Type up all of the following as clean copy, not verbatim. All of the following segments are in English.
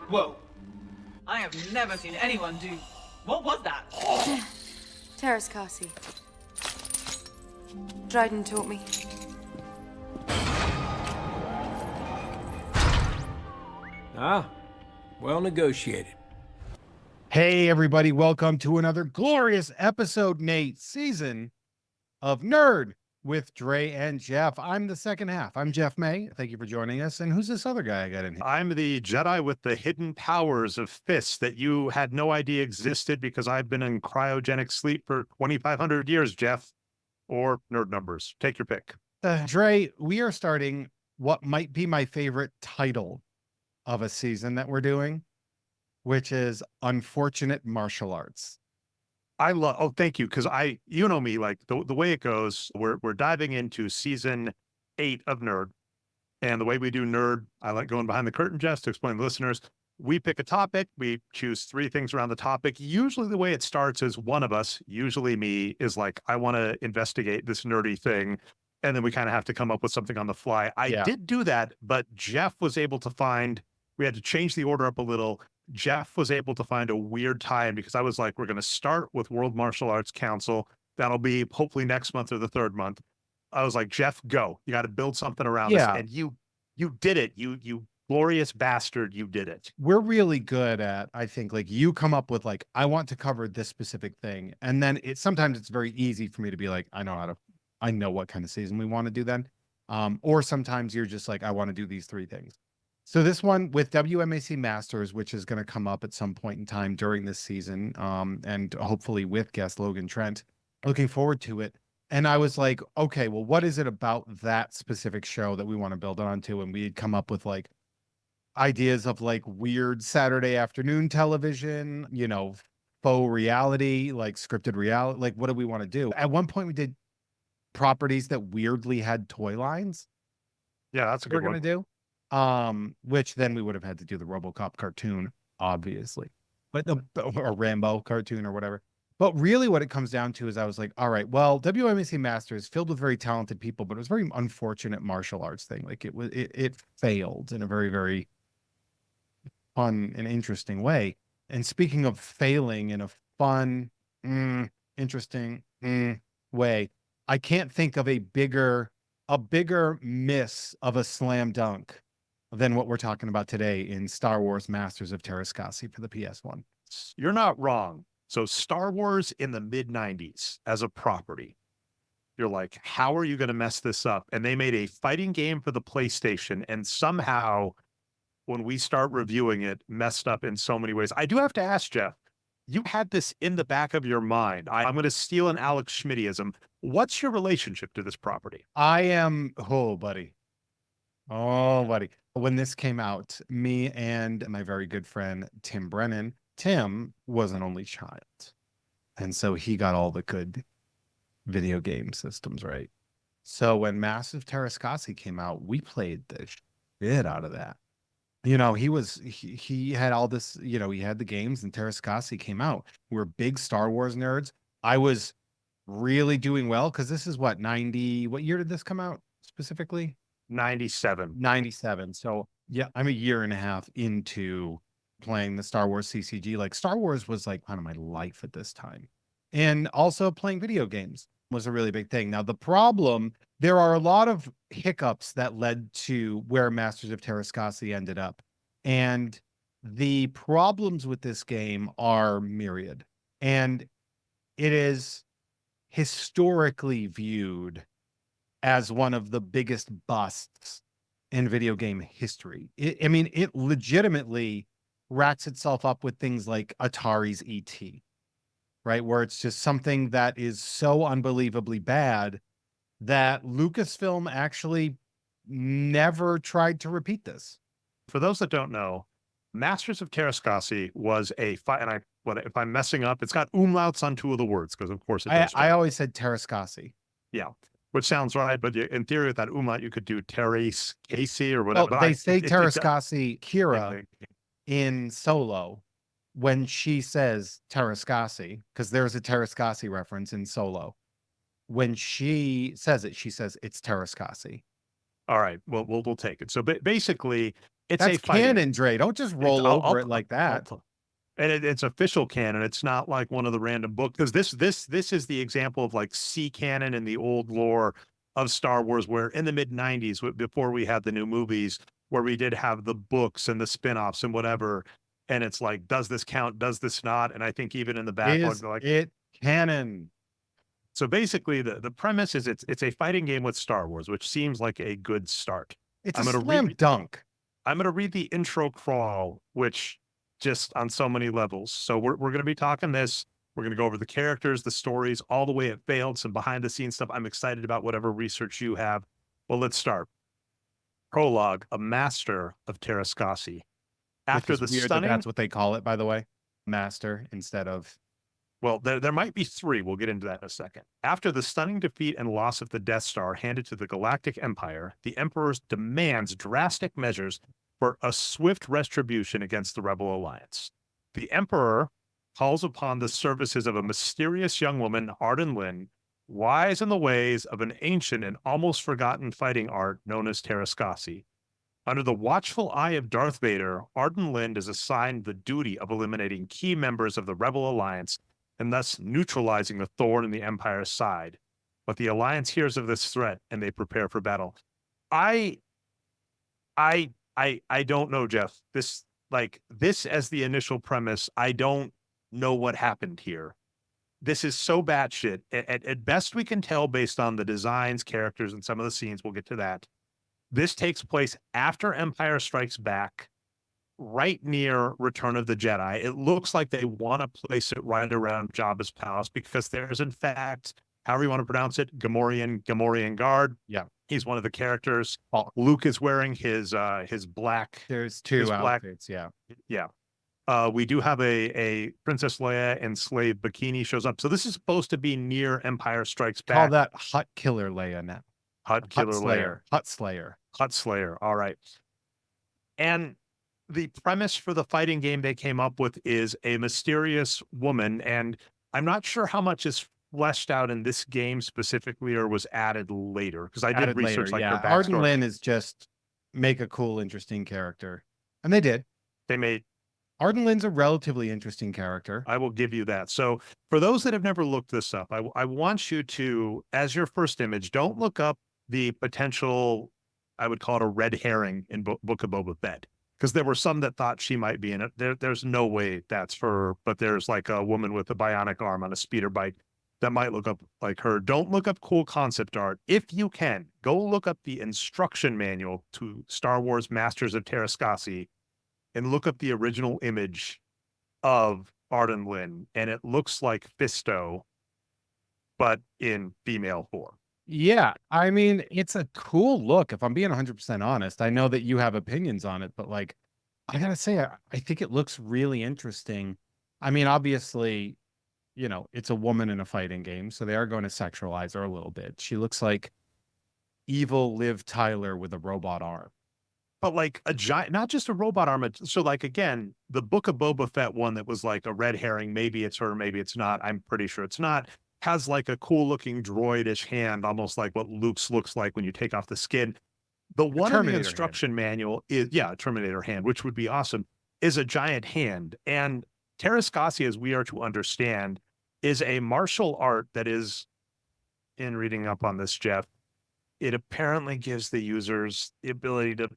Whoa. I have never seen anyone do... What was that? Tera's Kasi. Dryden taught me. Ah, well negotiated. Hey, everybody. Welcome to another glorious episode, Nate, season of Nerd with Dre and Jeff. I'm the second half. I'm Jeff May. Thank you for joining us. And who's this other guy I got in here? I'm the Jedi with the hidden powers of fists that you had no idea existed because I've been in cryogenic sleep for 2,500 years, Jeff. Or nerd numbers. Take your pick. Dre, we are starting what might be my favorite title of a season that we're doing, which is Unfortunate Martial Arts. Thank you. Because you know me, like the way it goes, we're diving into season 8 of Nerd. And the way we do Nerd, I like going behind the curtain, Jess, to explain to listeners. We pick a topic, we choose 3 things around the topic. Usually the way it starts is one of us, usually me, is like, I want to investigate this nerdy thing. And then we kind of have to come up with something on the fly. I did do that, but Jeff was able to find, we had to change the order up a little. Jeff was able to find a weird time because I was like, we're going to start with World Martial Arts Council. That'll be hopefully next month or the 3rd month. I was like, Jeff, go. You got to build something around this. And you did it. You glorious bastard, you did it. We're really good at, I think, like you come up with like, I want to cover this specific thing. And then sometimes it's very easy for me to be like, I know what kind of season we want to do then. Or sometimes you're just like, I want to do these 3 things. So this one with WMAC Masters, which is going to come up at some point in time during this season, and hopefully with guest Logan Trent, looking forward to it. And I was like, okay, well, what is it about that specific show that we want to build onto? And we had come up with like ideas of like weird Saturday afternoon television, faux reality, like scripted reality. Like, what do we want to do? At one point we did properties that weirdly had toy lines. Yeah, that's a good one. We're going to do, which then we would have had to do the RoboCop cartoon, obviously, but or Rambo cartoon or whatever. But really what it comes down to is I was like, all right, well, WMAC Masters filled with very talented people, but it was a very unfortunate martial arts thing. Like it failed in a very, very fun and interesting way. And speaking of failing in a fun, interesting way, I can't think of a bigger miss of a slam dunk than what we're talking about today in Star Wars Masters of Tera for the PS1. You're not wrong. So Star Wars in the mid-90s as a property, you're like, how are you going to mess this up? And they made a fighting game for the PlayStation, and somehow when we start reviewing it, messed up in so many ways. I do have to ask, Jeff, you had this in the back of your mind. I'm going to steal an Alex Schmittyism. What's your relationship to this property? buddy. When this came out, me and my very good friend, Tim Brennan, Tim was an only child. And so he got all the good video game systems, right? So when Massive Terrascasi came out, we played the shit out of that. He had all this, he had the games, and Terrascasi came out. We're big Star Wars nerds. I was really doing well because this is what year did this come out specifically? 97. So yeah, I'm a year and a half into playing the Star Wars CCG. Like Star Wars was like kind of my life at this time. And also playing video games was a really big thing. Now there are a lot of hiccups that led to where Masters of Terrascasi ended up. And the problems with this game are myriad. And it is historically viewed as one of the biggest busts in video game history. It legitimately racks itself up with things like Atari's ET, right? Where it's just something that is so unbelievably bad that Lucasfilm actually never tried to repeat this. For those that don't know, Masters of Terrascasi was a fight, and if I'm messing up, it's got umlauts on 2 of the words, because of course it does. I always said Terrascasi. Yeah, which sounds right, but in theory with that umlaut, you could do Casey or whatever. Well, they say Terrascasi Kira in Solo when she says Terrascasi, because there's a Terrascasi reference in Solo. when she says it, she says it's Terraskasi. All right. Well, we'll take it. So basically, it's That's a fighting. canon, Dre. Don't just roll over it like that. And it's official canon. It's not like one of the random books, because this is the example of like C canon in the old lore of Star Wars, where in the mid '90s, before we had the new movies, where we did have the books and the spin-offs and whatever, and it's like, does this count? Does this not? And I think even in the backlog, Is they're like, it canon? so basically, the premise is it's a fighting game with Star Wars, which seems like a good start. It's I'm a gonna slam read dunk. I'm gonna read the intro crawl, which just on so many levels. So we're gonna be talking this. We're gonna go over the characters, the stories, all the way it failed, some behind the scenes stuff. I'm excited about whatever research you have. Well, let's start. Prologue: a master of Terraskasi. Which After is the weird that stunning, that's what they call it, by the way. Master instead of well, there might be three. We'll get into that in a second. After the stunning defeat and loss of the Death Star handed to the Galactic Empire, the Emperor demands drastic measures for a swift retribution against the Rebel Alliance. The Emperor calls upon the services of a mysterious young woman, Arden Lynn, wise in the ways of an ancient and almost forgotten fighting art known as Terraskasi. Under the watchful eye of Darth Vader, Arden Lynn is assigned the duty of eliminating key members of the Rebel Alliance and thus neutralizing the thorn in the Empire's side. But the Alliance hears of this threat and they prepare for battle. I don't know, Jeff. This as the initial premise, I don't know what happened here. This is so batshit. At best, we can tell based on the designs, characters, and some of the scenes. We'll get to that. This takes place after Empire Strikes Back, right near Return of the Jedi. It looks like they want to place it right around Jabba's palace, because there's, in fact, however you want to pronounce it, Gamorrean guard. yeah. He's one of the characters. Luke is wearing his black. There's two his black- outfits, yeah. Yeah. We do have a Princess Leia and slave bikini shows up. So this is supposed to be near Empire Strikes Back. Call that Hut Killer Leia now. Hut Killer Leia. Hut Slayer. Hut Slayer. All right. And the premise for the fighting game they came up with is a mysterious woman, and I'm not sure how much is fleshed out in this game specifically or was added later, because I did research her backstory. Arden Lynn is just make a cool, interesting character, and they did. They made Arden Lynn's a relatively interesting character. I will give you that. So for those that have never looked this up, I want you to, as your first image, don't look up the potential, I would call it a red herring in Book of Boba Fett, because there were some that thought she might be in it. There's no way that's her, but there's like a woman with a bionic arm on a speeder bike that might look up like her. Don't look up cool concept art. If you can, go look up the instruction manual to Star Wars Masters of Terraskasi and look up the original image of Arden Lynn, and it looks like Fisto, but in female form. Yeah, I mean, it's a cool look, if I'm being 100% honest. I know that you have opinions on it, but like, I gotta say, I think it looks really interesting. I mean, obviously, you know, it's a woman in a fighting game, so they are going to sexualize her a little bit. She looks like evil Liv Tyler with a robot arm. But like a giant, not just a robot arm. So like, again, the Book of Boba Fett one that was like a red herring, maybe it's her, maybe it's not. I'm pretty sure it's not. Has like a cool looking droidish hand, almost like what Luke's looks like when you take off the skin. The one in the instruction manual is, yeah, a Terminator hand, which would be awesome, is a giant hand. And Terraskasi, as we are to understand, is a martial art that is, in reading up on this, Jeff, it apparently gives the users the ability to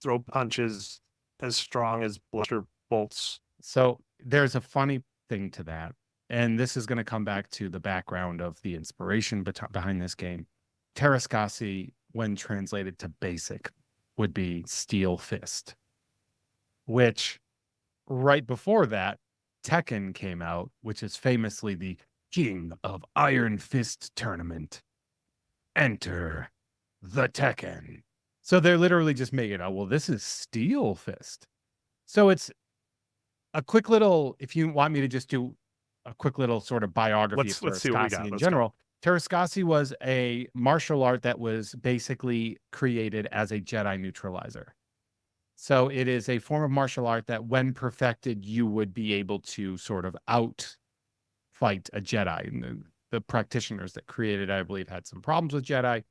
throw punches as strong as blaster bolts. So there's a funny thing to that. And this is going to come back to the background of the inspiration behind this game. Terraskasi, when translated to basic, would be Steel Fist, which right before that, Tekken came out, which is famously the King of Iron Fist tournament. Enter the Tekken. So they're literally just making it, oh, well, this is Steel Fist. So it's a quick little, if you want me to just do a quick little sort of biography of Terraskasi in general. Terraskasi was a martial art that was basically created as a Jedi neutralizer. So it is a form of martial art that when perfected, you would be able to sort of out fight a Jedi. And the practitioners that created it, I believe, had some problems with Jedi.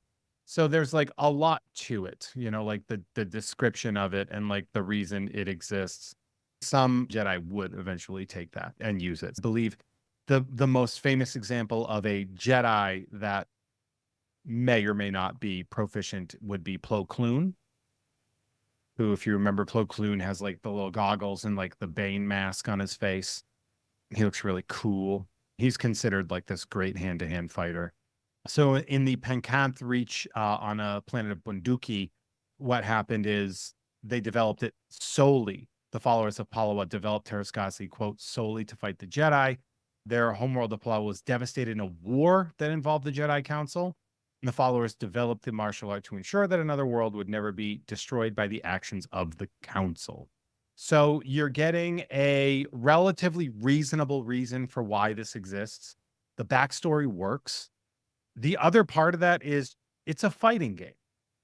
So there's like a lot to it, you know, like the description of it and like the reason it exists. Some Jedi would eventually take that and use it. I believe the most famous example of a Jedi that may or may not be proficient would be Plo Koon, who, if you remember, Plo Koon has like the little goggles and like the Bane mask on his face. He looks really cool. He's considered like this great hand-to-hand fighter. So in the Penkanth Reach on a planet of Bunduki, what happened is they developed it solely. The followers of Palawa developed Terraskasi, quote, solely to fight the Jedi. Their homeworld of Palawa was devastated in a war that involved the Jedi Council. And the followers developed the martial art to ensure that another world would never be destroyed by the actions of the Council. So you're getting a relatively reasonable reason for why this exists. The backstory works. The other part of that is it's a fighting game,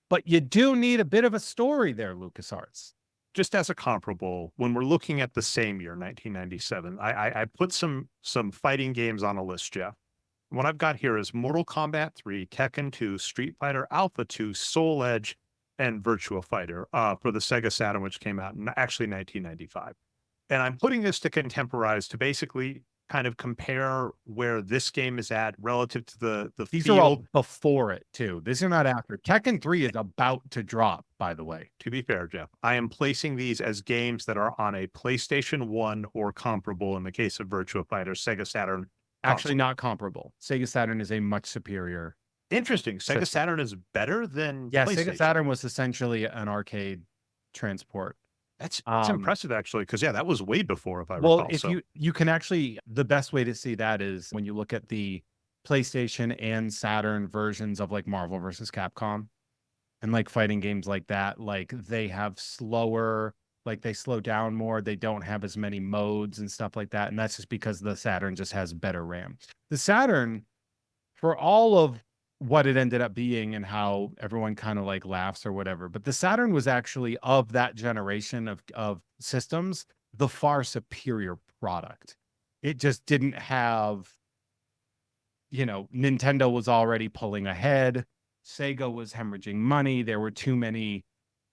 but you do need a bit of a story there, LucasArts. Just as a comparable, when we're looking at the same year, 1997, I put some fighting games on a list, Jeff. What I've got here is Mortal Kombat 3, Tekken 2, Street Fighter Alpha 2, Soul Edge, and Virtua Fighter for the Sega Saturn, which came out in actually 1995. And I'm putting this to contemporize to basically kind of compare where this game is at relative to the These field. are all before it, too. These are not after. Tekken 3 is about to drop, by the way. To be fair, Jeff, I am placing these as games that are on a PlayStation 1 or comparable in the case of Virtua Fighter, Sega Saturn. Actually, not comparable. Sega Saturn is a much superior. Interesting. Sega system. Saturn is better than Yeah, PlayStation. Sega Saturn was essentially an arcade transport. That's impressive, actually, because yeah, that was way before, if I Well, recall. if you can actually, the best way to see that is when you look at the PlayStation and Saturn versions of like Marvel versus Capcom and like fighting games like that, like they have slower, like they slow down more. They don't have as many modes and stuff like that. And that's just because the Saturn just has better RAM. The Saturn, for all of what it ended up being and how everyone kind of like laughs or whatever, but the Saturn was actually, of that generation of systems, the far superior product. It just didn't have, you know, Nintendo was already pulling ahead. Sega was hemorrhaging money. There were too many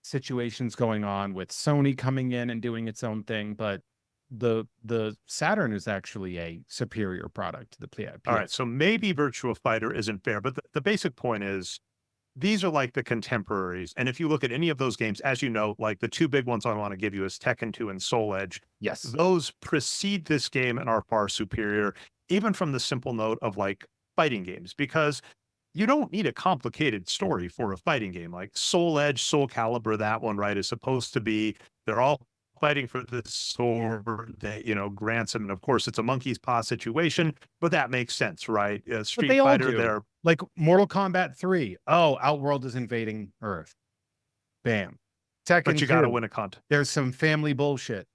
situations going on with Sony coming in and doing its own thing, but the Saturn is actually a superior product to the PS. All right, so maybe Virtua Fighter isn't fair, but the basic point is these are like the contemporaries. And if you look at any of those games, as you know, like the two big ones I want to give you is Tekken 2 and Soul Edge. Yes. Those precede this game and are far superior, even from the simple note of like fighting games, because you don't need a complicated story for a fighting game. Like Soul Edge, Soul Calibur, that one, right, is supposed to be, they're all fighting for this sword that, you know, grants them. And of course, it's a monkey's paw situation, but that makes sense, right? Street they all Fighter, do. they're Like Mortal Kombat 3. Oh, Outworld is invading Earth. Bam. Tekken but you got to 2, win a contest. there's some family bullshit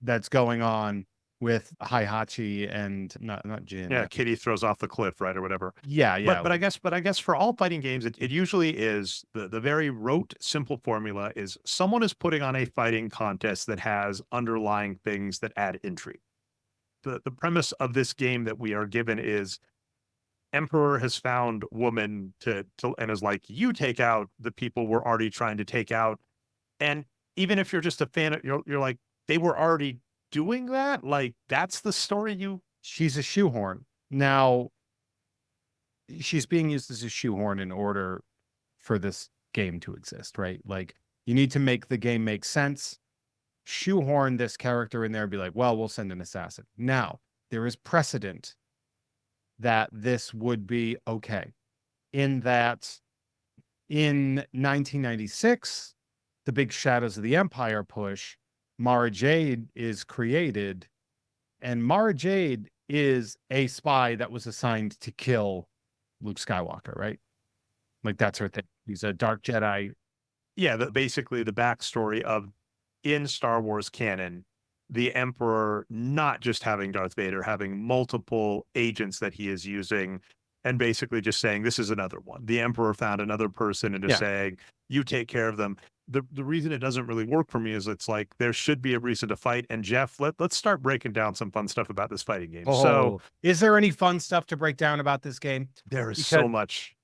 that's going on with Heihachi and not Jin. Yeah, Kitty throws off the cliff, right, or whatever. Yeah. But I guess for all fighting games, it usually is the very rote, simple formula is someone is putting on a fighting contest that has underlying things that add intrigue. The premise of this game that we are given is Emperor has found woman to and is like, you take out the people we're already trying to take out. And even if you're just a fan of, you're like, they were already doing that? Like, that's the story you... She's a shoehorn. Now, she's being used as a shoehorn in order for this game to exist, right? Like, you need to make the game make sense. Shoehorn this character in there and be like, well, we'll send an assassin. Now, there is precedent that this would be okay. In that, in 1996, the big Shadows of the Empire push, Mara Jade is created, and Mara Jade is a spy that was assigned to kill Luke Skywalker, right? Like, that's her thing. He's a dark Jedi. Yeah, basically the backstory of, in Star Wars canon, the Emperor not just having Darth Vader, having multiple agents that he is using, and basically just saying, this is another one. The Emperor found another person and just saying, you take care of them. the reason it doesn't really work for me is it's like there should be a reason to fight. And Jeff, let's start breaking down some fun stuff about this fighting game. So Oh, is there any fun stuff to break down about this game? there is Because so much.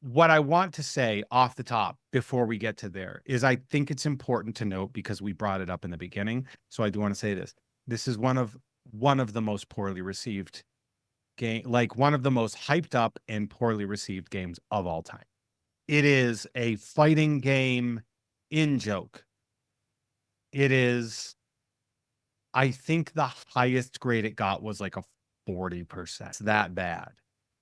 what I want to say off the top before we get to there is I think it's important to note, because we brought it up in the beginning. So I do want to say this. This is one of the most poorly received game, like one of the most hyped up and poorly received games of all time. It is a fighting game in joke. It is, I think the highest grade it got was like a 40%. It's that bad.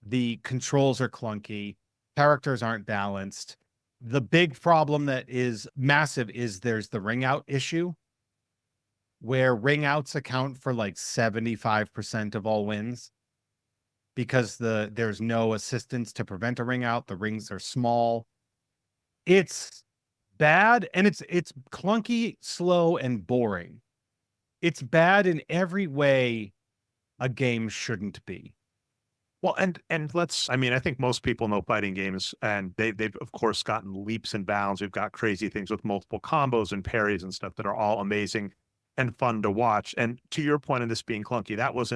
The controls are clunky. Characters aren't balanced. The big problem that is massive is there's the ring out issue, where ring outs account for like 75% of all wins, because there's no assistance to prevent a ring out. The rings are small. It's bad, and it's clunky, slow, and boring. It's bad in every way a game shouldn't be. Well, and I mean, I think most people know fighting games, and they've of course gotten leaps and bounds. We've got crazy things with multiple combos and parries and stuff that are all amazing and fun to watch. And to your point on this being clunky, that was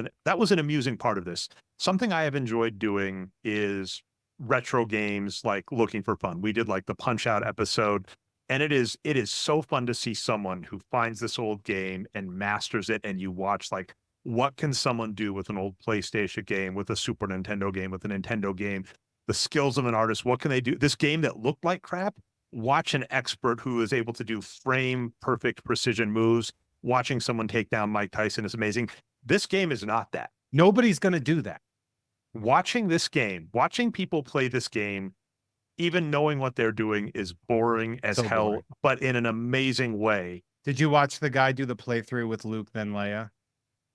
an amusing part of this. Something I have enjoyed doing is retro games, like looking for fun. We did like the Punch Out episode, and it is so fun to see someone who finds this old game and masters it, and you watch like, what can someone do with an old PlayStation game, with a Super Nintendo game, with a Nintendo game? The skills of an artist, what can they do? This game that looked like crap, watch an expert who is able to do frame perfect precision moves. Watching someone take down Mike Tyson is amazing. This game is not that. Nobody's going to do that. Watching this game, watching people play this game, even knowing what they're doing, is boring as hell, boring. but in an amazing way. Did you watch the guy do the playthrough with Luke, then Leia?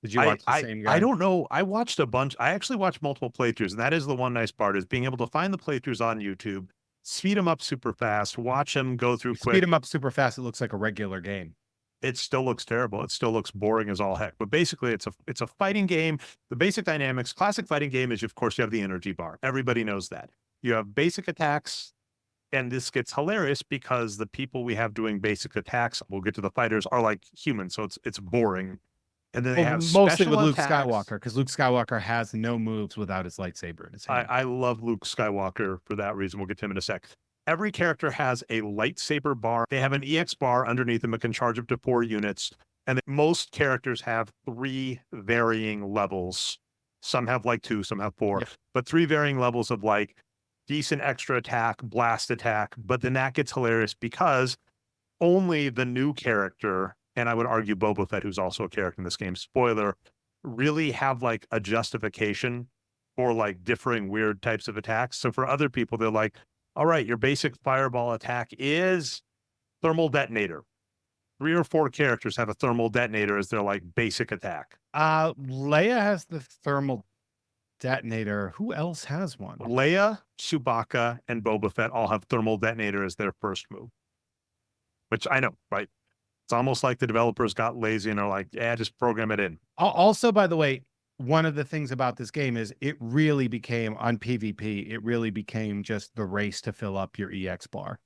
Did you watch the same guy? I don't know. I watched a bunch. I actually watched multiple playthroughs, and that is the one nice part, is being able to find the playthroughs on YouTube, speed them up super fast, watch them go through quick. Speed them up super fast. It looks like a regular game. It still looks terrible. It still looks boring as all heck. But basically, it's a fighting game. The basic dynamics, classic fighting game, is, of course, you have the energy bar. Everybody knows that. You have basic attacks, and this gets hilarious because the people we have doing basic attacks, we'll get to the fighters, are like humans, so it's boring. And then they have mostly with Luke attacks. Skywalker, because Luke Skywalker has no moves without his lightsaber in his hand. I love Luke Skywalker for that reason. We'll get to him in a sec. Every character has a lightsaber bar. They have an EX bar underneath them that can charge up to 4 units. And most characters have 3 varying levels. Some have like 2, some have 4, but 3 varying levels of like decent extra attack, blast attack. But then that gets hilarious because only the new character, and I would argue Boba Fett, who's also a character in this game, spoiler, really have like a justification for like differing weird types of attacks. So for other people, they're like, all right, your basic fireball attack is thermal detonator. 3 or 4 characters have a thermal detonator as their like basic attack. Leia has the thermal detonator. Who else has one? Leia, Chewbacca, and Boba Fett all have thermal detonator as their first move. Which I know, right? It's almost like the developers got lazy and are like, yeah, just program it in. Also, by the way, one of the things about this game is it really became, on PvP, it really became just the race to fill up your EX bar.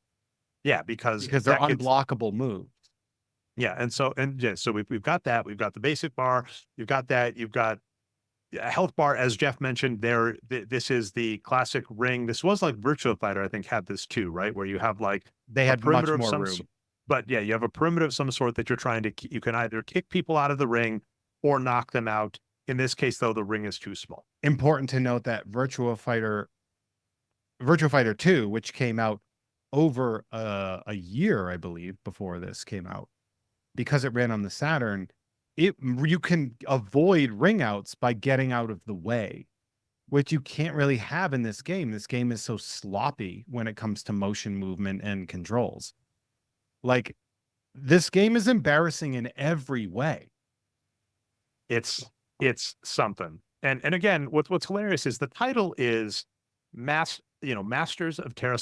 Yeah, because they're unblockable moves. Yeah, so we've got that. We've got the basic bar. You've got that. You've got a health bar, as Jeff mentioned. This is the classic ring. This was like Virtua Fighter, I think, had this too, right? Where you have like they had much more room. But yeah, you have a perimeter of some sort that you're trying to. You can either kick people out of the ring or knock them out. In this case, though, the ring is too small. Important to note that Virtua Fighter 2, which came out over a year, I believe, before this came out, because it ran on the Saturn, you can avoid ring outs by getting out of the way, which you can't really have in this game. This game is so sloppy when it comes to motion movement and controls. Like, this game is embarrassing in every way. It's something. And again, what's hilarious is the title is Masters of Tera.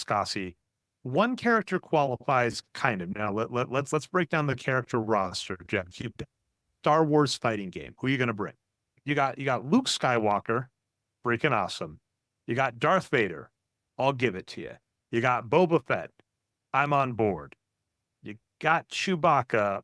One character qualifies, kind of. Now let's break down the character roster, Jeff. Star Wars fighting game. Who are you going to bring? You got Luke Skywalker, freaking awesome. You got Darth Vader. I'll give it to you. You got Boba Fett. I'm on board. got Chewbacca.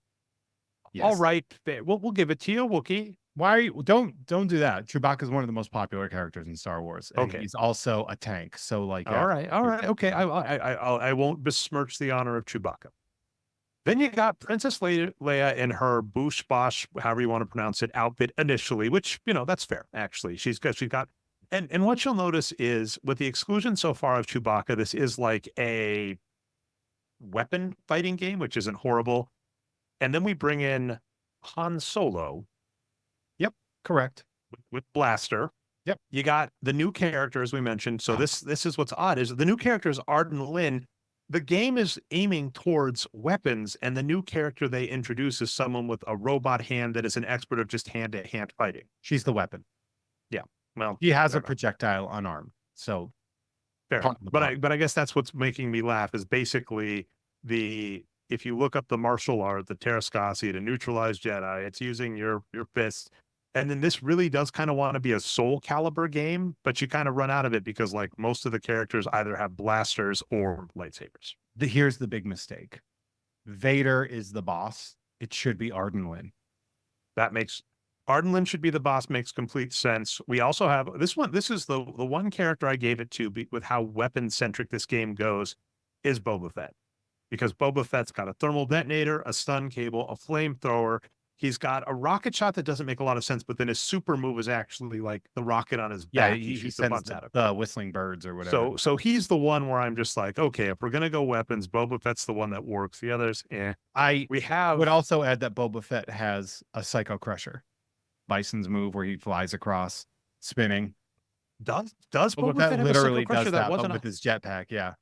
Yes. All right, we'll give it to you, Wookiee. Why are you, don't do that. Chewbacca is one of the most popular characters in Star Wars. And Okay. he's also a tank. So like, yeah. All right, okay. I won't besmirch the honor of Chewbacca. Then you got Princess Leia in her boosh bosh, however you want to pronounce it, outfit initially, which, you know, that's fair, actually. She's got, and what you'll notice is with the exclusion so far of Chewbacca, this is like a weapon fighting game, which isn't horrible. And then we bring in Han Solo Correct. with Blaster. Yep. You got the new character, as we mentioned. So this is what's odd is the new character is Arden Lin. The game is aiming towards weapons, and the new character they introduce is someone with a robot hand that is an expert of just hand-to-hand fighting. She's the weapon. Yeah. Well, He has a fair enough. projectile unarmed. So Fair. part of the But problem. I guess that's what's making me laugh is basically if you look up the martial art, the Tera to neutralize Jedi, it's using your fists. And then this really does kind of want to be a Soul Calibur game, but you kind of run out of it because like most of the characters either have blasters or lightsabers. Here's the big mistake. Vader is the boss. It should be Arden Lin. That makes Arden Lin should be the boss, makes complete sense. We also have this one. This is the one character I gave it to with how weapon centric this game goes is Boba Fett, because Boba Fett's got a thermal detonator, a stun cable, a flamethrower. He's got a rocket shot that doesn't make a lot of sense, but then his super move is actually like the rocket on his Yeah, back. he shoots the sends butts at him. the whistling birds or whatever. So he's the one where I'm just like, okay, if we're gonna go weapons, Boba Fett's the one that works. The others, I we have would also add that Boba Fett has a Psycho Crusher. Bison's move where he flies across, spinning. does Boba Boba Fett Fett have a literally Psycho Crusher does that that, but wasn't with his jetpack. Yeah.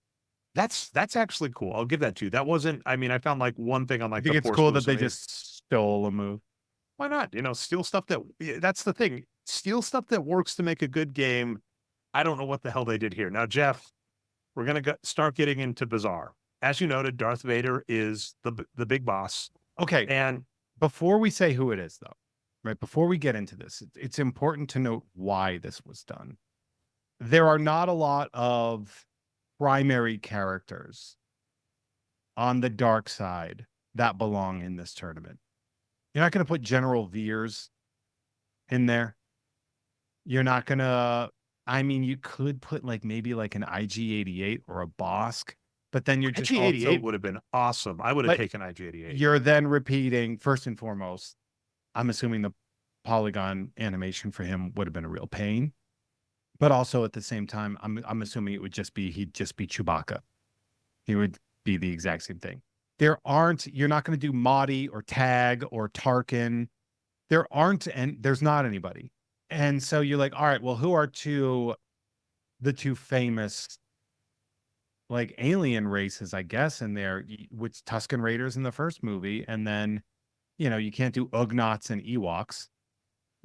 That's actually cool. I'll give that to you. That wasn't. I mean, I found like one thing on like. I think the it's Force cool that moves they and just stole a move. why not? You know, steal stuff that's the thing. Steal stuff that works to make a good game. I don't know what the hell they did here. Now, Jeff, we're gonna start getting into bizarre. As you noted, Darth Vader is the big boss. Okay. And Before we say who it is, though, right? Before we get into this, it's important to note why this was done. There are not a lot of primary characters on the dark side that belong in this tournament. You're not going to put General Veers in there. You're not going to, I mean, you could put like maybe like an IG-88 or a Bosk, but then you're just IG-88 also, would have been awesome. I would have Like, taken IG-88. you're then repeating, first and foremost, I'm assuming the polygon animation for him would have been a real pain. But also at the same time, I'm assuming he'd just be Chewbacca. He would be the exact same thing. You're not going to do Mahdi or Tag or Tarkin. There's not anybody. And so you're like, all right, well, who are the two famous like alien races, I guess, in there, which Tusken Raiders in the first movie. And then, you can't do Ugnaughts and Ewoks,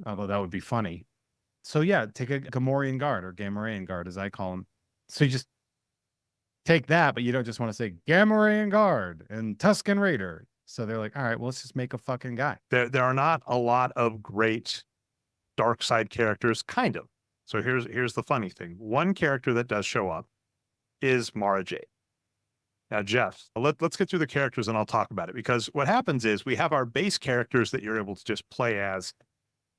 although that would be funny. So yeah, take a Gamorrean Guard or Gamorrean Guard, as I call them. So you just take that, but you don't just want to say Gamorrean Guard and Tusken Raider. So they're like, all right, well, let's just make a fucking guy. There are not a lot of great dark side characters, kind of. So here's the funny thing. One character that does show up is Mara Jade. Now, Jeff, let's get through the characters and I'll talk about it, because what happens is we have our base characters that you're able to just play as.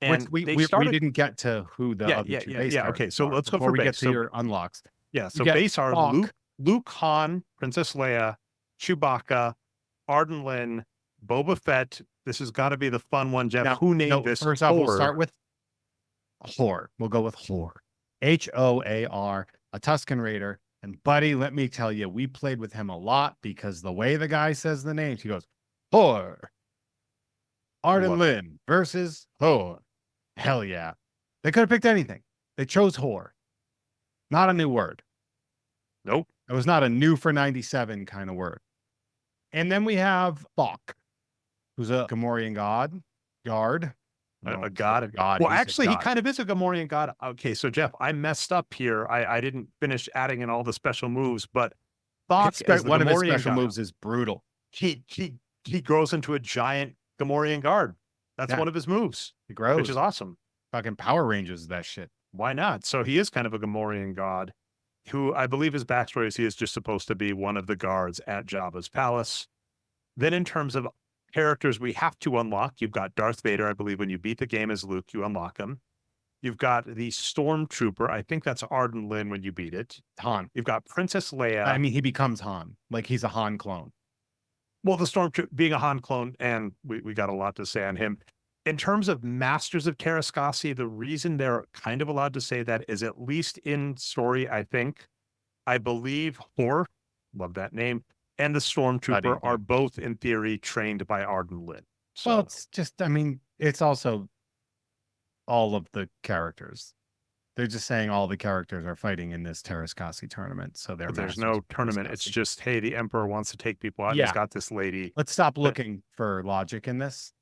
And we started, didn't get to who the other two base yeah. Okay, so let's go before for we base. get to your unlocks. Yeah, so get base are Hawk. Luke, Han, Princess Leia, Chewbacca, Arden Lin, Boba Fett. This has got to be the fun one, Jeff. Now, Who named no, this? First off, we'll Horror? start with Hor. We'll go with Hor. Hoar, a Tusken Raider. And buddy, let me tell you, we played with him a lot because the way the guy says the names, he goes, Hor. Arden Love Lin versus Hor. Hell yeah. They could have picked anything. They chose Hor. Not a new word. Nope. It was not a new for 97 kind of word. And then we have Bok, who's a Gamorrean guard. A god. God. Well, he's a actually, he god. kind of is a Gamorrean god. Okay, so Jeff, I messed up here. I didn't finish adding in all the special moves, but Bok, as the one of his Gamorrean special god, moves is brutal. he grows into a giant Gamorrean guard. That's Yeah. one of his moves, He grows. which is awesome. Fucking Power Rangers, that shit. Why not? So he is kind of a Gamorrean god, who I believe his backstory is he is just supposed to be one of the guards at Jabba's palace. Then in terms of characters we have to unlock, you've got Darth Vader. I believe when you beat the game as Luke, you unlock him. You've got the Stormtrooper. I think that's Arden Lin when you beat it. Han. You've got Princess Leia. I mean, he becomes Han. Like, he's a Han clone. Well, the Stormtrooper being a Han clone, and we got a lot to say on him. In terms of Masters of Terrascasi, the reason they're kind of allowed to say that is at least in story, I believe Hor, love that name, and the Stormtrooper are both, in theory, trained by Arden Lin. So, Well, it's just, I mean, it's also all of the characters. They're just saying all the characters are fighting in this Terrascasi tournament. So but there's no tournament. It's just, hey, the Emperor wants to take people out. And Yeah. he's got this lady. Let's stop looking for logic in this.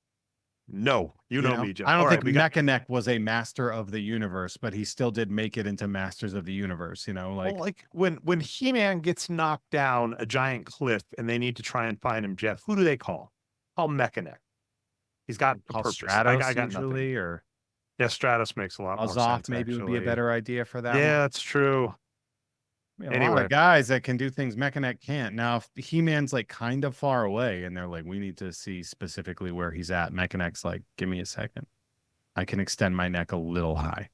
No, you know me, Jeff. I don't All think right, Mechanic was a master of the universe, but he still did make it into Masters of the Universe, you know, like, well, like when He-Man gets knocked down a giant cliff and they need to try and find him, Jeff, who do they call? Call Mechanic. He's got a call purpose. Stratos I got usually, nothing. or Yeah, Stratos makes a lot more Azoth sense. maybe would be a actually. better idea for that. Yeah, one. that's true. I mean, a lot Anyway. of guys that can do things Mechanic can't. Now, if He-Man's like kind of far away and they're like, we need to see specifically where he's at, Mechanic's like, give me a second. I can extend my neck a little high.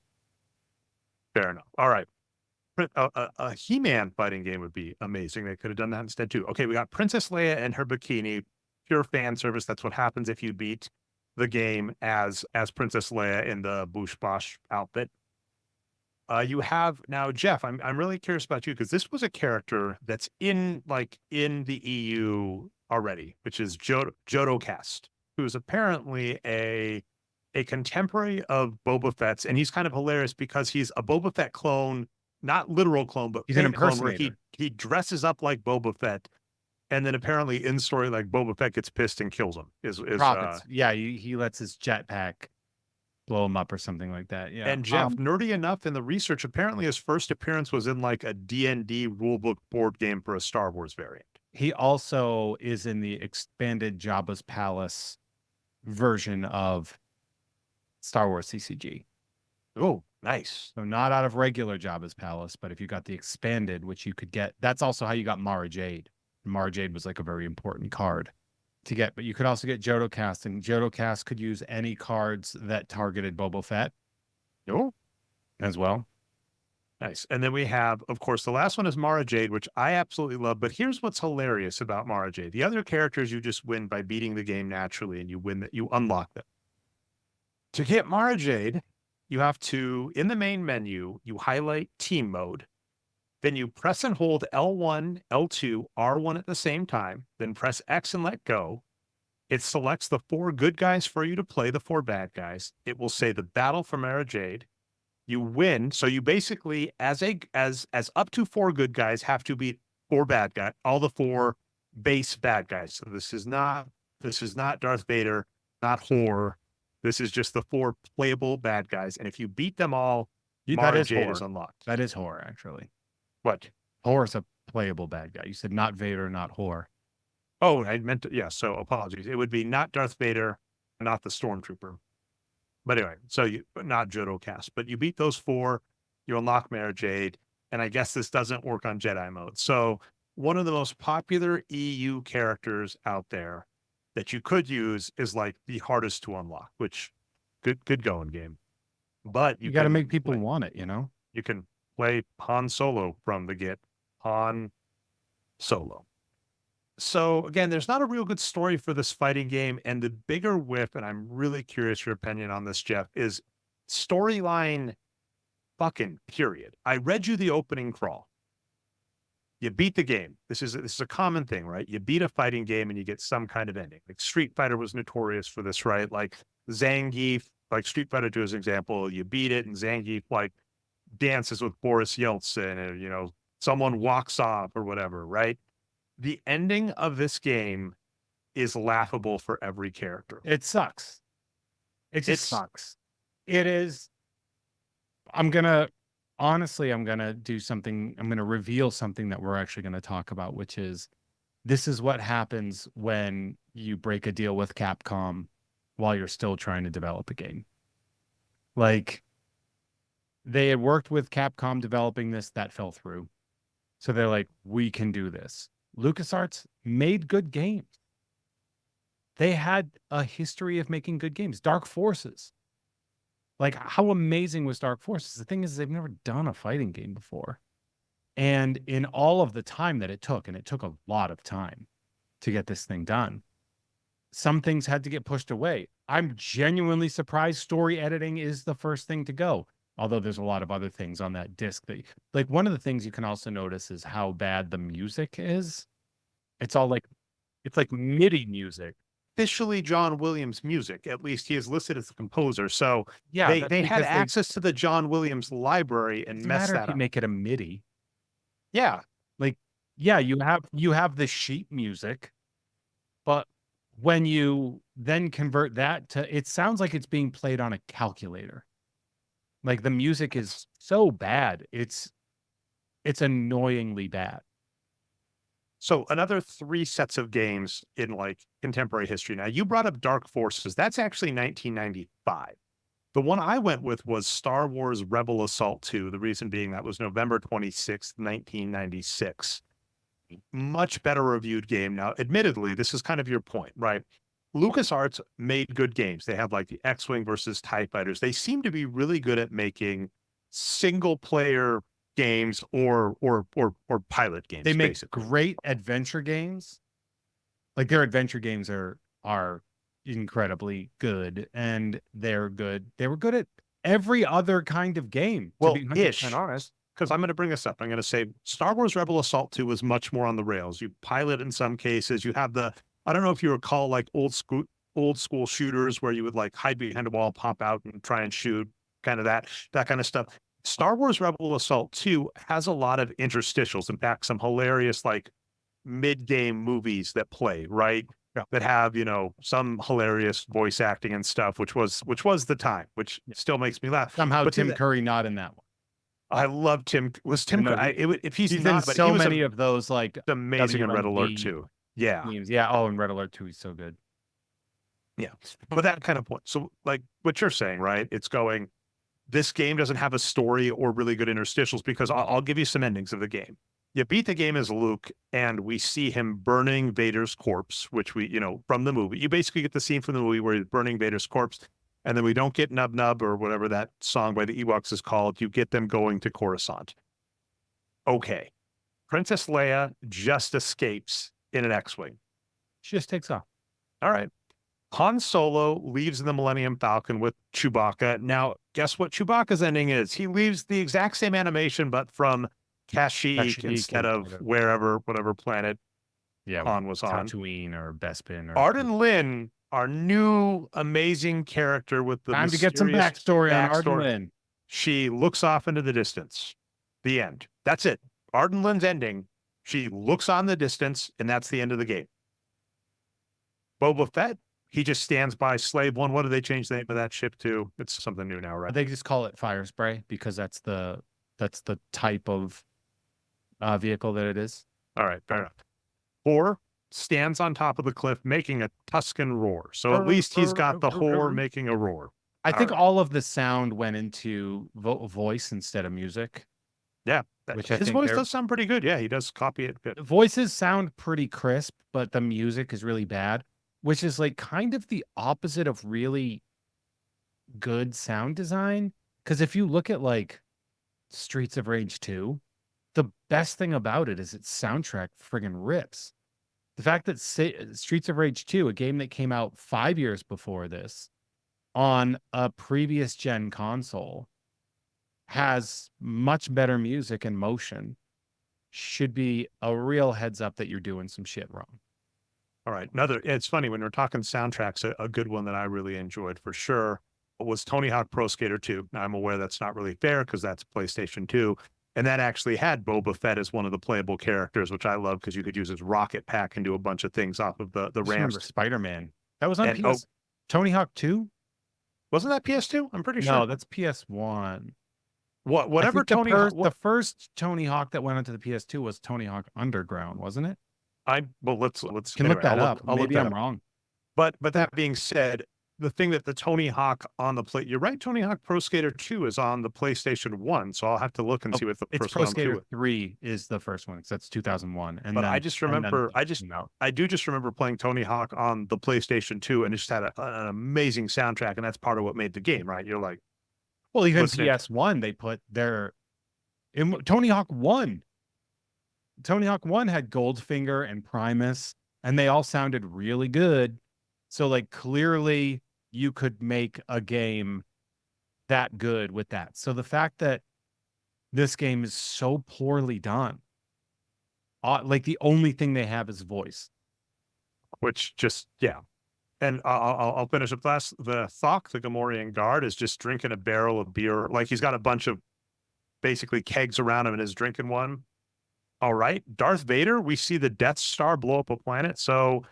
Fair enough. All right. A He-Man fighting game would be amazing. They could have done that instead too. Okay, we got Princess Leia and her bikini. Pure fan service. That's what happens if you beat the game as Princess Leia in the Boosh Bosh outfit. You have now, Jeff. I'm really curious about you because this was a character that's in the EU already, which is Jodo Cast, who is apparently a contemporary of Boba Fett's, and he's kind of hilarious because he's a Boba Fett clone, not literal clone, but He's an fake clone where impersonator. he dresses up like Boba Fett, and then apparently in story, like Boba Fett gets pissed and kills him. Profits. Yeah, he lets his jetpack blow him up or something like that. Yeah. And Jeff, nerdy enough in the research, apparently his first appearance was in like a D&D rulebook board game for a Star Wars variant. He also is in the expanded Jabba's Palace version of Star Wars CCG. Oh, nice. So not out of regular Jabba's Palace, but if you got the expanded, which you could get, that's also how you got Mara Jade. Mara Jade was like a very important card to get, but you could also get Jodo Cast, and Jodo Cast could use any cards that targeted Boba Fett. Oh, as well. Nice. And then we have, of course, the last one is Mara Jade, which I absolutely love. But here's what's hilarious about Mara Jade. The other characters you just win by beating the game naturally, and you unlock them. To get Mara Jade, you have to, in the main menu, you highlight team mode. Then you press and hold L1, L2, R1 at the same time. Then press X and let go. It selects the 4 good guys for you to play, the 4 bad guys. It will say the battle for Mara Jade. You win. So you basically, as up to 4 good guys, have to beat 4 bad guys, all the 4 base bad guys. So this is not Darth Vader, not Hor. This is just the 4 playable bad guys. And if you beat them all, Mara Jade is unlocked. That is Hor, actually. What? Hor is a playable bad guy. You said not Vader, not Hor. Oh, I meant to, yeah, so apologies. It would be not Darth Vader, not the Stormtrooper. But anyway, not Jodo Cast, but you beat those 4, you unlock Mara Jade, and I guess this doesn't work on Jedi mode. So one of the most popular EU characters out there that you could use is like the hardest to unlock, which good going game. But You got to make people want it, you know? You can play Han Solo from the get. Han Solo. So again, there's not a real good story for this fighting game. And the bigger whiff, and I'm really curious your opinion on this, Jeff, is storyline fucking period. I read you the opening crawl. You beat the game. This is a common thing, right? You beat a fighting game and you get some kind of ending. Like Street Fighter was notorious for this, right? Like Zangief, like Street Fighter 2 as an example, you beat it and Zangief like dances with Boris Yeltsin and, you know, someone walks off or whatever, right? The ending of this game is laughable for every character. It sucks. It just sucks. It is. I'm going to do something. I'm going to reveal something that we're actually going to talk about, which is this is what happens when you break a deal with Capcom while you're still trying to develop a game. Like, they had worked with Capcom developing this, that fell through. So they're like, we can do this. LucasArts made good games. they had a history of making good games. Dark Forces. Like, how amazing was Dark Forces? The thing is, they've never done a fighting game before. And in all of the time that it took, and it took a lot of time to get this thing done, some things had to get pushed away. I'm genuinely surprised story editing is the first thing to go. Although there's a lot of other things on that disc that, like, one of the things you can also notice is how bad the music is. It's all like, it's like MIDI music. Officially John Williams music. At least he is listed as the composer. So Yeah, they had access to the John Williams library and doesn't messed matter that if you up. make it a MIDI. Yeah. Like, yeah, you have the sheet music, but when you then convert that to, it sounds like it's being played on a calculator. Like, the music is so bad. It's annoyingly bad. So another 3 sets of games in like contemporary history. Now you brought up Dark Forces. That's actually 1995. The one I went with was Star Wars Rebel Assault 2. The reason being that was November 26th, 1996. Much better reviewed game. Now, admittedly, this is kind of your point, right? LucasArts made good games. They have like the X-Wing versus TIE Fighters. They seem to be really good at making single player games or pilot games. They make basically great adventure games. Like, their adventure games are incredibly good, and they're good. They were good at every other kind of game, to well, be 100% ish. honest. Because I'm going to bring this up. I'm going to say Star Wars Rebel Assault 2 was much more on the rails. You pilot in some cases. You have the, I don't know if you recall like old school shooters where you would like hide behind a wall, pop out and try and shoot, kind of that kind of stuff. Star Wars Rebel Assault 2 has a lot of interstitials. In fact, some hilarious like mid-game movies that play, right? Yeah. That have, you know, some hilarious voice acting and stuff, which was the time, which still makes me laugh. Somehow But Tim Curry not in that one. I love Tim. Was Tim? No, If he's He's not, in but so he was many of those like amazing in Red Alert WMD 2. Yeah, games. Yeah. Oh, and Red Alert 2 is so good. yeah. But that kind of point. So, like what you're saying, right? It's going. This game doesn't have a story or really good interstitials because I'll give you some endings of the game. You beat the game as Luke, and we see him burning Vader's corpse, which we, you know, from the movie. You basically get the scene from the movie where he's burning Vader's corpse, and then we don't get Nub Nub or whatever that song by the Ewoks is called. You get them going to Coruscant. Okay. Princess Leia just escapes in an X-Wing. She just takes off. All right. Han Solo leaves in the Millennium Falcon with Chewbacca. Now, guess what Chewbacca's ending is? He leaves the exact same animation, but from Kashyyyk instead of whatever planet Han was on. Tatooine or Bespin. Or Arden Lin, our new amazing character with the time to get some backstory on Arden Lin. She looks off into the distance. The end. That's it. Arden Lin's ending. She looks on the distance, and that's the end of the game. Boba Fett, he just stands by Slave One. What did they change the name of that ship to? It's something new now, right? They just call it Fire Spray because that's the type of vehicle that it is. All right, fair enough. 4 stands on top of the cliff making a Tuscan roar. So at least he's got the whore making a roar. I think all of the sound went into voice instead of music. Yeah. Which his voice does sound pretty good. Yeah, he does copy it good. Voices sound pretty crisp, but the music is really bad, which is like kind of the opposite of really good sound design. Because if you look at like Streets of Rage 2, the best thing about it is its soundtrack friggin' rips. The fact that Streets of Rage 2, a game that came out 5 years before this on a previous gen console, has much better music and motion, should be a real heads up that you're doing some shit wrong. All right. It's funny when we're talking soundtracks, a good one that I really enjoyed for sure was Tony Hawk Pro Skater 2. Now, I'm aware that's not really fair because that's PlayStation 2. And that actually had Boba Fett as one of the playable characters, which I love because you could use his rocket pack and do a bunch of things off of the Rams. Spider-Man. That was on PS. Tony Hawk 2? Wasn't that PS2? I'm pretty sure. No, that's PS1. Whatever Tony Hawk. The first Tony Hawk that went onto the PS2 was Tony Hawk Underground, wasn't it? Let's Can look that up. Maybe I'm wrong. But that being said, the thing that the Tony Hawk on the play. You're right. Tony Hawk Pro Skater 2 is on the PlayStation 1. So I'll have to look and see what the It's first Pro one Skater to it. 3 is the first one because that's 2001. And But then, I just and then remember, no. I do just remember playing Tony Hawk on the PlayStation 2 and it just had an amazing soundtrack. And that's part of what made the game, right? You're like, Well, even listening- PS1, they put their in Tony Hawk 1. Tony Hawk 1 had Goldfinger and Primus, and they all sounded really good. So, like, clearly you could make a game that good with that. So the fact that this game is so poorly done, like the only thing they have is voice. which just, yeah. And I'll finish up last. The Thok, the Gamorrean guard, is just drinking a barrel of beer. Like he's got a bunch of basically kegs around him and is drinking one. All right. Darth Vader, we see the Death Star blow up a planet. So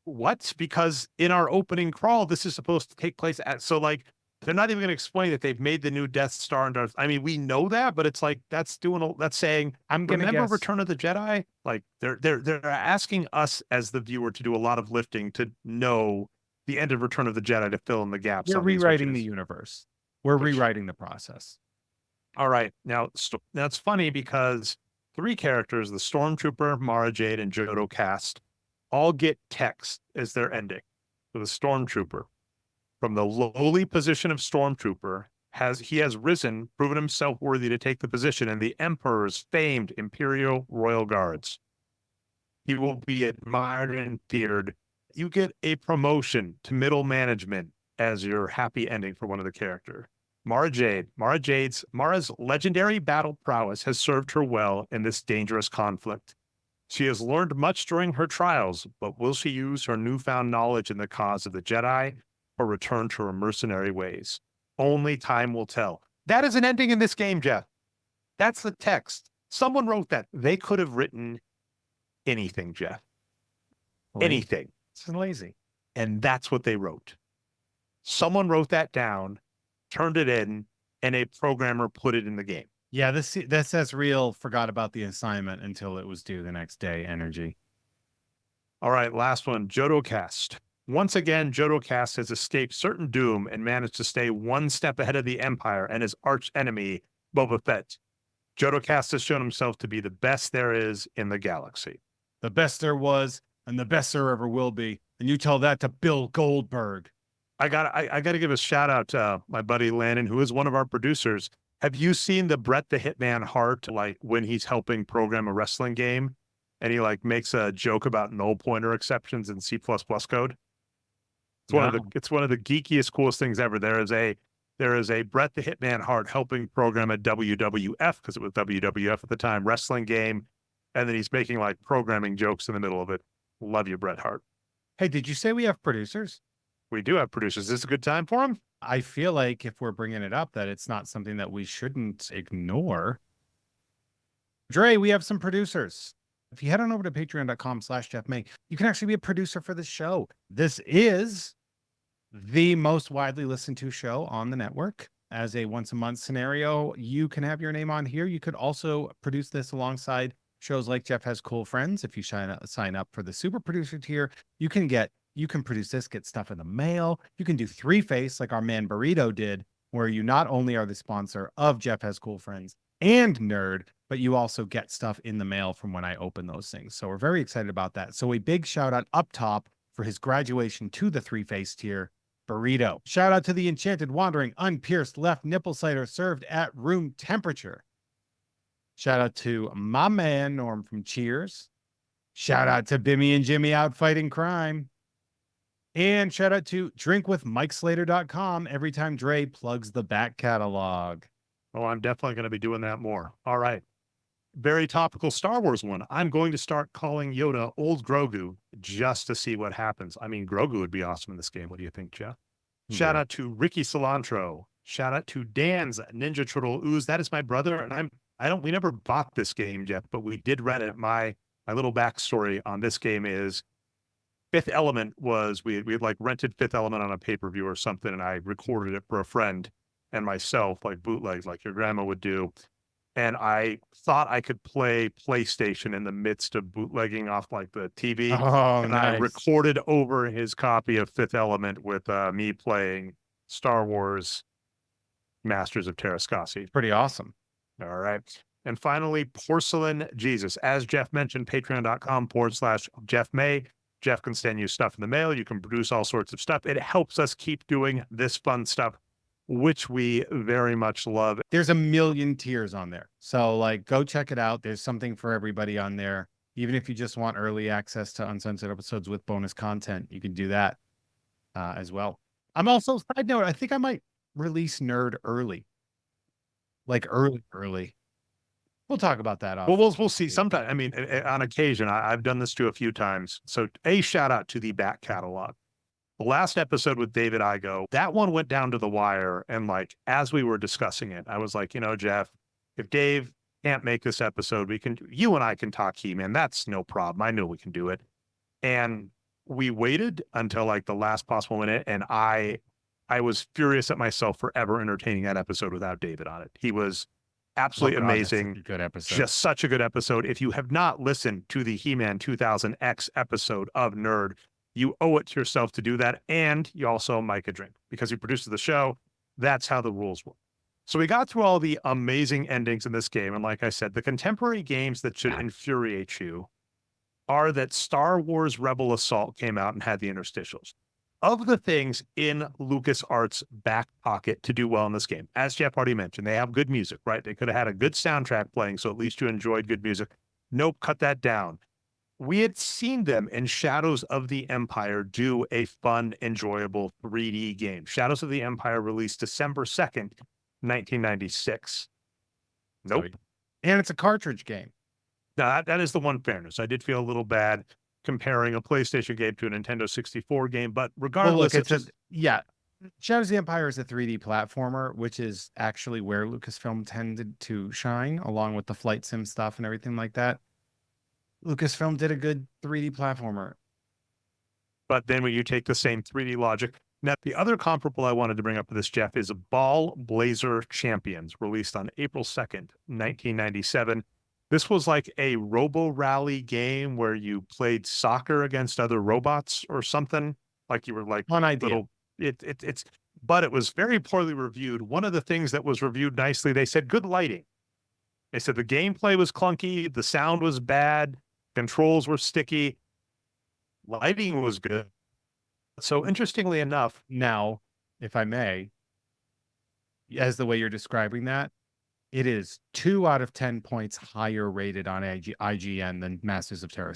what? Because in our opening crawl, this is supposed to take place at, so like, they're not even going to explain that they've made the new Death Star and Darth. I mean, we know that, but it's like, that's saying, I'm going to remember guess Return of the Jedi? Like they're asking us as the viewer to do a lot of lifting to know the end of Return of the Jedi to fill in the gaps. we're on these, which rewriting the is- universe. We're which- rewriting the process. All right. Now, that's funny because 3 characters, the Stormtrooper, Mara Jade, and Jodo Cast, all get text as their ending. So the Stormtrooper, from the lowly position of Stormtrooper, he has risen, proven himself worthy to take the position in the Emperor's famed Imperial Royal Guards. He will be admired and feared. You get a promotion to middle management as your happy ending for one of the characters. Mara's legendary battle prowess has served her well in this dangerous conflict. She has learned much during her trials, but will she use her newfound knowledge in the cause of the Jedi or return to her mercenary ways? Only time will tell. That is an ending in this game, Jeff. That's the text. Someone wrote that. They could have written anything, Jeff. Anything. It's lazy. And that's what they wrote. Someone wrote that down, turned it in, and a programmer put it in the game. Yeah, this says real forgot about the assignment until it was due the next day energy. All right, last one, Jodocast. Once again, Jodocast has escaped certain doom and managed to stay one step ahead of the Empire and his arch enemy, Boba Fett. Jodocast has shown himself to be the best there is in the galaxy. The best there was and the best there ever will be. And you tell that to Bill Goldberg. I got to give a shout out to my buddy Landon, who is one of our producers. Have you seen the Bret the Hitman Hart, like when he's helping program a wrestling game and he like makes a joke about null pointer exceptions in C++ code? It's one of the geekiest, coolest things ever. There is a Bret the Hitman Hart helping program a WWF, because it was WWF at the time, wrestling game. And then he's making like programming jokes in the middle of it. Love you, Bret Hart. Hey, did you say we have producers? We do have producers. Is this a good time for them? I feel like if we're bringing it up, that it's not something that we shouldn't ignore. Dre, we have some producers. If you head on over to patreon.com/JeffMay, you can actually be a producer for the show. This is the most widely listened to show on the network. As a once a month scenario, you can have your name on here. You could also produce this alongside shows like Jeff Has Cool Friends. If you sign up for the super producer tier, you can produce this, get stuff in the mail. You can do 3-Face like our man Burrito did, where you not only are the sponsor of Jeff Has Cool Friends and Nerd, but you also get stuff in the mail from when I open those things. So we're very excited about that. So a big shout out up top for his graduation to the 3-Face tier, Burrito. Shout out to the Enchanted Wandering Unpierced Left Nipple Cider served at room temperature. Shout out to my man Norm from Cheers. Shout out to Bimmy and Jimmy out fighting crime. And shout out to drinkwithmikeslater.com every time Dre plugs the back catalog. Oh, I'm definitely going to be doing that more. All right. Very topical Star Wars one. I'm going to start calling Yoda Old Grogu just to see what happens. I mean, Grogu would be awesome in this game. What do you think, Jeff? Shout out to Ricky Cilantro. Shout out to Dan's Ninja Turtle Ooze. That is my brother. And we never bought this game, Jeff, but we did rent it. My little backstory on this game is Fifth Element was, we had like rented Fifth Element on a pay-per-view or something, and I recorded it for a friend and myself, like bootlegs, like your grandma would do. and I thought I could play PlayStation in the midst of bootlegging off like the TV. Oh, And I nice. recorded over his copy of Fifth Element with me playing Star Wars Masters of Tera. Pretty awesome. All right. And finally, Porcelain Jesus. As Jeff mentioned, patreon.com/Jeff May. Jeff can send you stuff in the mail. You can produce all sorts of stuff. It helps us keep doing this fun stuff, which we very much love. There's a million tiers on there. So like, go check it out. There's something for everybody on there. Even if you just want early access to uncensored episodes with bonus content, you can do that as well. I'm also, side note, I think I might release Nerd early. Like early. We'll talk about that. Well, we'll see sometime. I mean, on occasion, I've done this too a few times. So a shout out to the back catalog. The last episode with David Igo, that one went down to the wire. And like, as we were discussing it, I was like, Jeff, if Dave can't make this episode, you and I can talk He-Man. That's no problem. I know we can do it. And we waited until like the last possible minute. And I was furious at myself for ever entertaining that episode without David on it. He was absolutely amazing. Good episode. Just such a good episode. If you have not listened to the He-Man 2000X episode of Nerd, you owe it to yourself to do that. And you also owe Mike a drink because he produces the show. That's how the rules work. So we got through all the amazing endings in this game. And like I said, the contemporary games that should infuriate you are that Star Wars Rebel Assault came out and had the interstitials. Of the things in LucasArts' back pocket to do well in this game, as Jeff already mentioned, they have good music, right? They could have had a good soundtrack playing, so at least you enjoyed good music. Nope, cut that down. We had seen them in Shadows of the Empire do a fun, enjoyable 3D game. Shadows of the Empire released December 2nd, 1996. Nope. And it's a cartridge game. Now, that is the one fairness. I did feel a little bad comparing a PlayStation game to a Nintendo 64 game, but regardless, well, look, Shadows of the Empire is a 3D platformer, which is actually where Lucasfilm tended to shine, along with the flight sim stuff and everything like that. Lucasfilm did a good 3D platformer. But then when you take the same 3D logic, now the other comparable I wanted to bring up for this, Jeff, is Ball Blazer Champions, released on April 2nd, 1997. This was like a Robo Rally game where you played soccer against other robots or something. Like you were like one idea. But it was very poorly reviewed. One of the things that was reviewed nicely, they said good lighting. They said the gameplay was clunky, the sound was bad, controls were sticky, lighting was good. So interestingly enough, now, if I may, as the way you're describing that, it is 2 out of 10 points higher rated on IGN than Masters of Tera.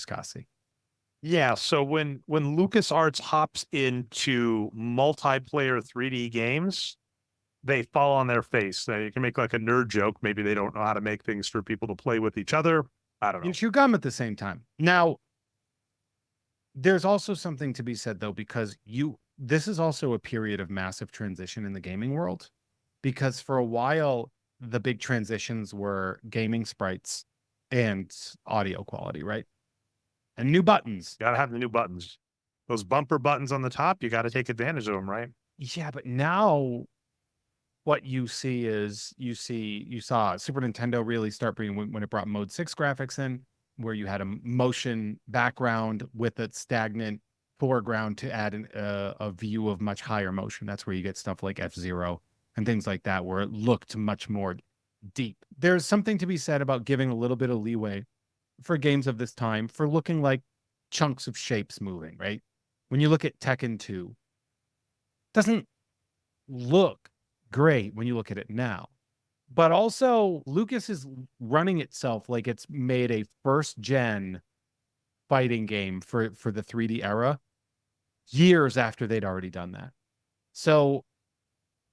Yeah, so when LucasArts hops into multiplayer 3D games, they fall on their face. They can make like a nerd joke. Maybe they don't know how to make things for people to play with each other. I don't know. And chew gum at the same time. Now, there's also something to be said, though, because this is also a period of massive transition in the gaming world. Because for a while, the big transitions were gaming sprites and audio quality, right? And new buttons. Gotta have the new buttons. Those bumper buttons on the top, you got to take advantage of them, right? Yeah, but now what you see is you saw Super Nintendo really start bringing when it brought Mode 6 graphics in, where you had a motion background with a stagnant foreground to add a view of much higher motion. That's where you get stuff like F-Zero and things like that, where it looked much more deep. There's something to be said about giving a little bit of leeway for games of this time for looking like chunks of shapes moving, right? When you look at Tekken 2, it doesn't look great when you look at it now. But also, Lucas is running itself like it's made a first-gen fighting game for the 3D era years after they'd already done that. So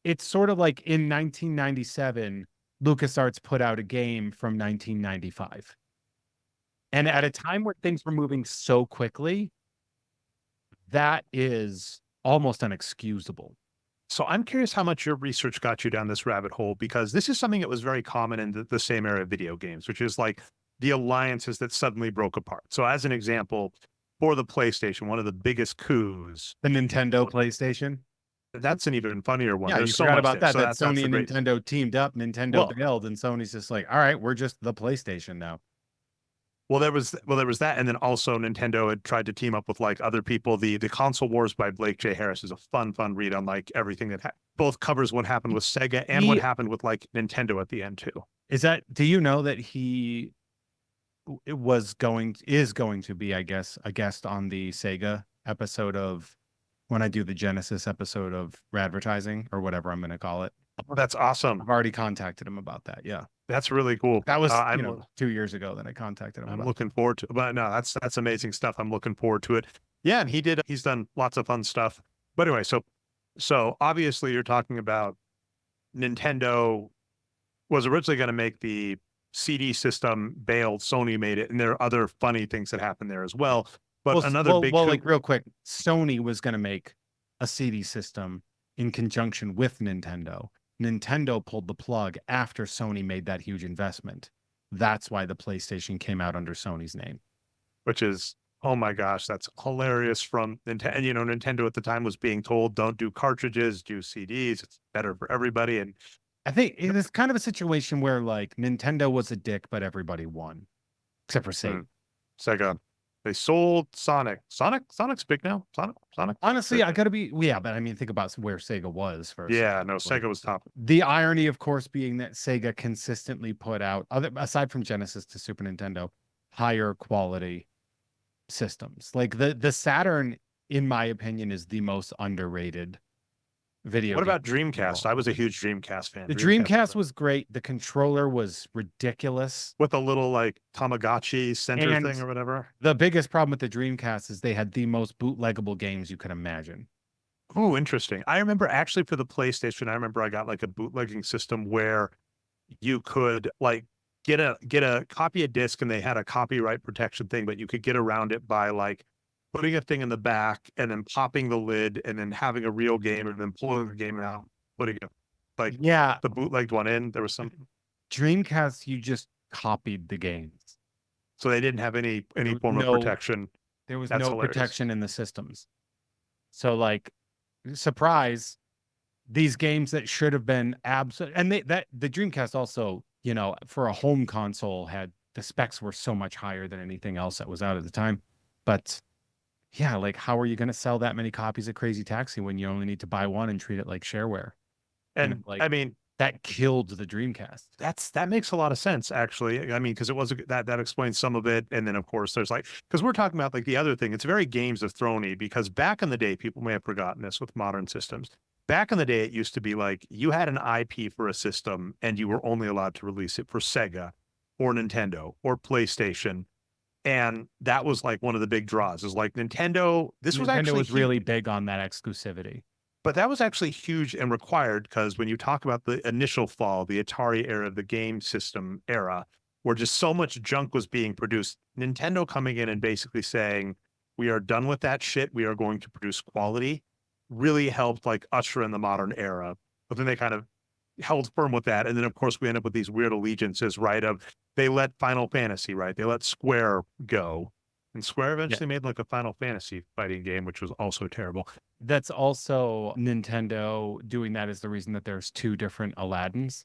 it's sort of like in 1997, LucasArts put out a game from 1995. And at a time where things were moving so quickly, that is almost unexcusable. So I'm curious how much your research got you down this rabbit hole, because this is something that was very common in the same era of video games, which is like the alliances that suddenly broke apart. So as an example, for the PlayStation, one of the biggest coups. The Nintendo PlayStation? That's an even funnier one. Yeah, There's you so forgot much about there. that. So That that's Sony the and great. Nintendo teamed up. Nintendo Well, bailed, and Sony's just like, all right, we're just the PlayStation now. there was that, and then also Nintendo had tried to team up with like other people. The Console Wars by Blake J. Harris is a fun read on like everything that both covers what happened with Sega and what He happened with like Nintendo at the end too. do you know that he is going to be, I guess, a guest on the Sega episode of when I do the Genesis episode of Radvertising or whatever I'm going to call it. Oh, that's awesome. I've already contacted him about that. Yeah. That's really cool. That was, I'm 2 years ago that I contacted him I'm about looking forward to. But no, that's amazing stuff. I'm looking forward to it. Yeah, and he's done lots of fun stuff. But anyway, so obviously you're talking about Nintendo was originally going to make the CD system, bailed, Sony made it, and there are other funny things that happened there as well. But another big like real quick, Sony was going to make a CD system in conjunction with Nintendo. Nintendo pulled the plug after Sony made that huge investment. That's why the PlayStation came out under Sony's name. which is, oh my gosh, that's hilarious from Nintendo. And, Nintendo at the time was being told, don't do cartridges, do CDs. It's better for everybody. And I think it is kind of a situation where like Nintendo was a dick, but everybody won, except for Sega. Sega, they sold Sonic. Sonic's big now. Sonic. Honestly, I gotta be, yeah, but I mean, think about where Sega was first. Yeah, no, Sega was top. The irony, of course, being that Sega consistently put out, aside from Genesis to Super Nintendo, higher quality systems. Like the Saturn, in my opinion, is the most underrated video. What game about Dreamcast? I was a huge Dreamcast fan. The Dreamcast was great. The controller was ridiculous. With a little like Tamagotchi center And thing or whatever. The biggest problem with the Dreamcast is they had the most bootleggable games you could imagine. Oh, interesting. I remember actually for the PlayStation, I remember I got like a bootlegging system where you could like get a copy of disc, and they had a copyright protection thing, but you could get around it by like putting a thing in the back and then popping the lid and then having a real game and then pulling the game out, putting it like Yeah, the bootlegged one in. There was some, Dreamcast, you just copied the games. so they didn't have any form of protection. There was That's no hilarious. protection in the systems. So like, surprise, these games that should have been absolute, and the Dreamcast also, for a home console had the specs were so much higher than anything else that was out at the time. But yeah, like how are you going to sell that many copies of Crazy Taxi when you only need to buy one and treat it like shareware? And like, I mean, that killed the Dreamcast. that makes a lot of sense, actually. I mean, because it was that explains some of it. And then of course there's like, because we're talking about like the other thing, it's very Games of Thrones-y, because back in the day, people may have forgotten this with modern systems. Back in the day, it used to be like you had an IP for a system and you were only allowed to release it for Sega or Nintendo or PlayStation. And that was like one of the big draws is like Nintendo. Nintendo was really big on that exclusivity. But that was actually huge and required, because when you talk about the initial fall, the Atari era, the game system era, where just so much junk was being produced, Nintendo coming in and basically saying, we are done with that shit. We are going to produce quality, really helped like usher in the modern era. But then they kind of held firm with that. And then of course we end up with these weird allegiances, right? Of they let Final Fantasy, right? They let Square go. And Square eventually made like a Final Fantasy fighting game, which was also terrible. That's also Nintendo doing that is the reason that there's two different Aladdins.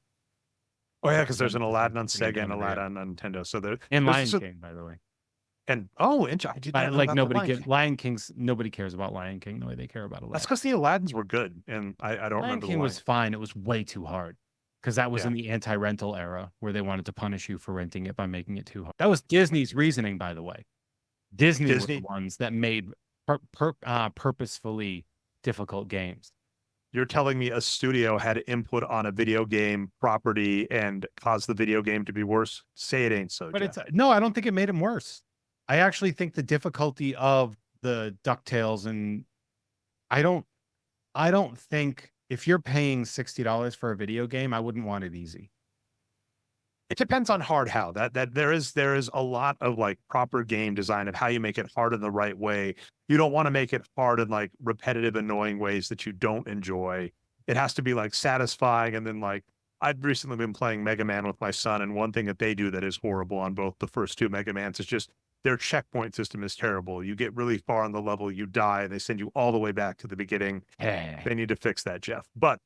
Oh yeah, because there's an Aladdin on Sega and Aladdin on Nintendo. So there and Lion King, by the way. And I did not know like about Lion King's nobody cares about Lion King the way they care about Aladdin. That's because the Aladdins were good, and I don't Lion remember. King was fine. It was way too hard because that was Yeah. in the anti-rental era where they wanted to punish you for renting it by making it too hard. That was Disney's reasoning, by the way. Disney were the ones that made purposefully difficult games. You're telling me a studio had input on a video game property and caused the video game to be worse? Say it ain't so. But Jeff. no, I don't think it made them worse. I actually think the difficulty of the DuckTales, and I don't think if you're paying $60 for a video game, I wouldn't want it easy. It depends on hard how. That there is a lot of like proper game design of how you make it hard in the right way. You don't want to make it hard in like repetitive, annoying ways that you don't enjoy. It has to be like satisfying. And then like I've recently been playing Mega Man with my son, and one thing that they do that is horrible on both the first two Mega Mans is just their checkpoint system is terrible. You get really far on the level, you die, and they send you all the way back to the beginning. They need to fix that, Jeff. But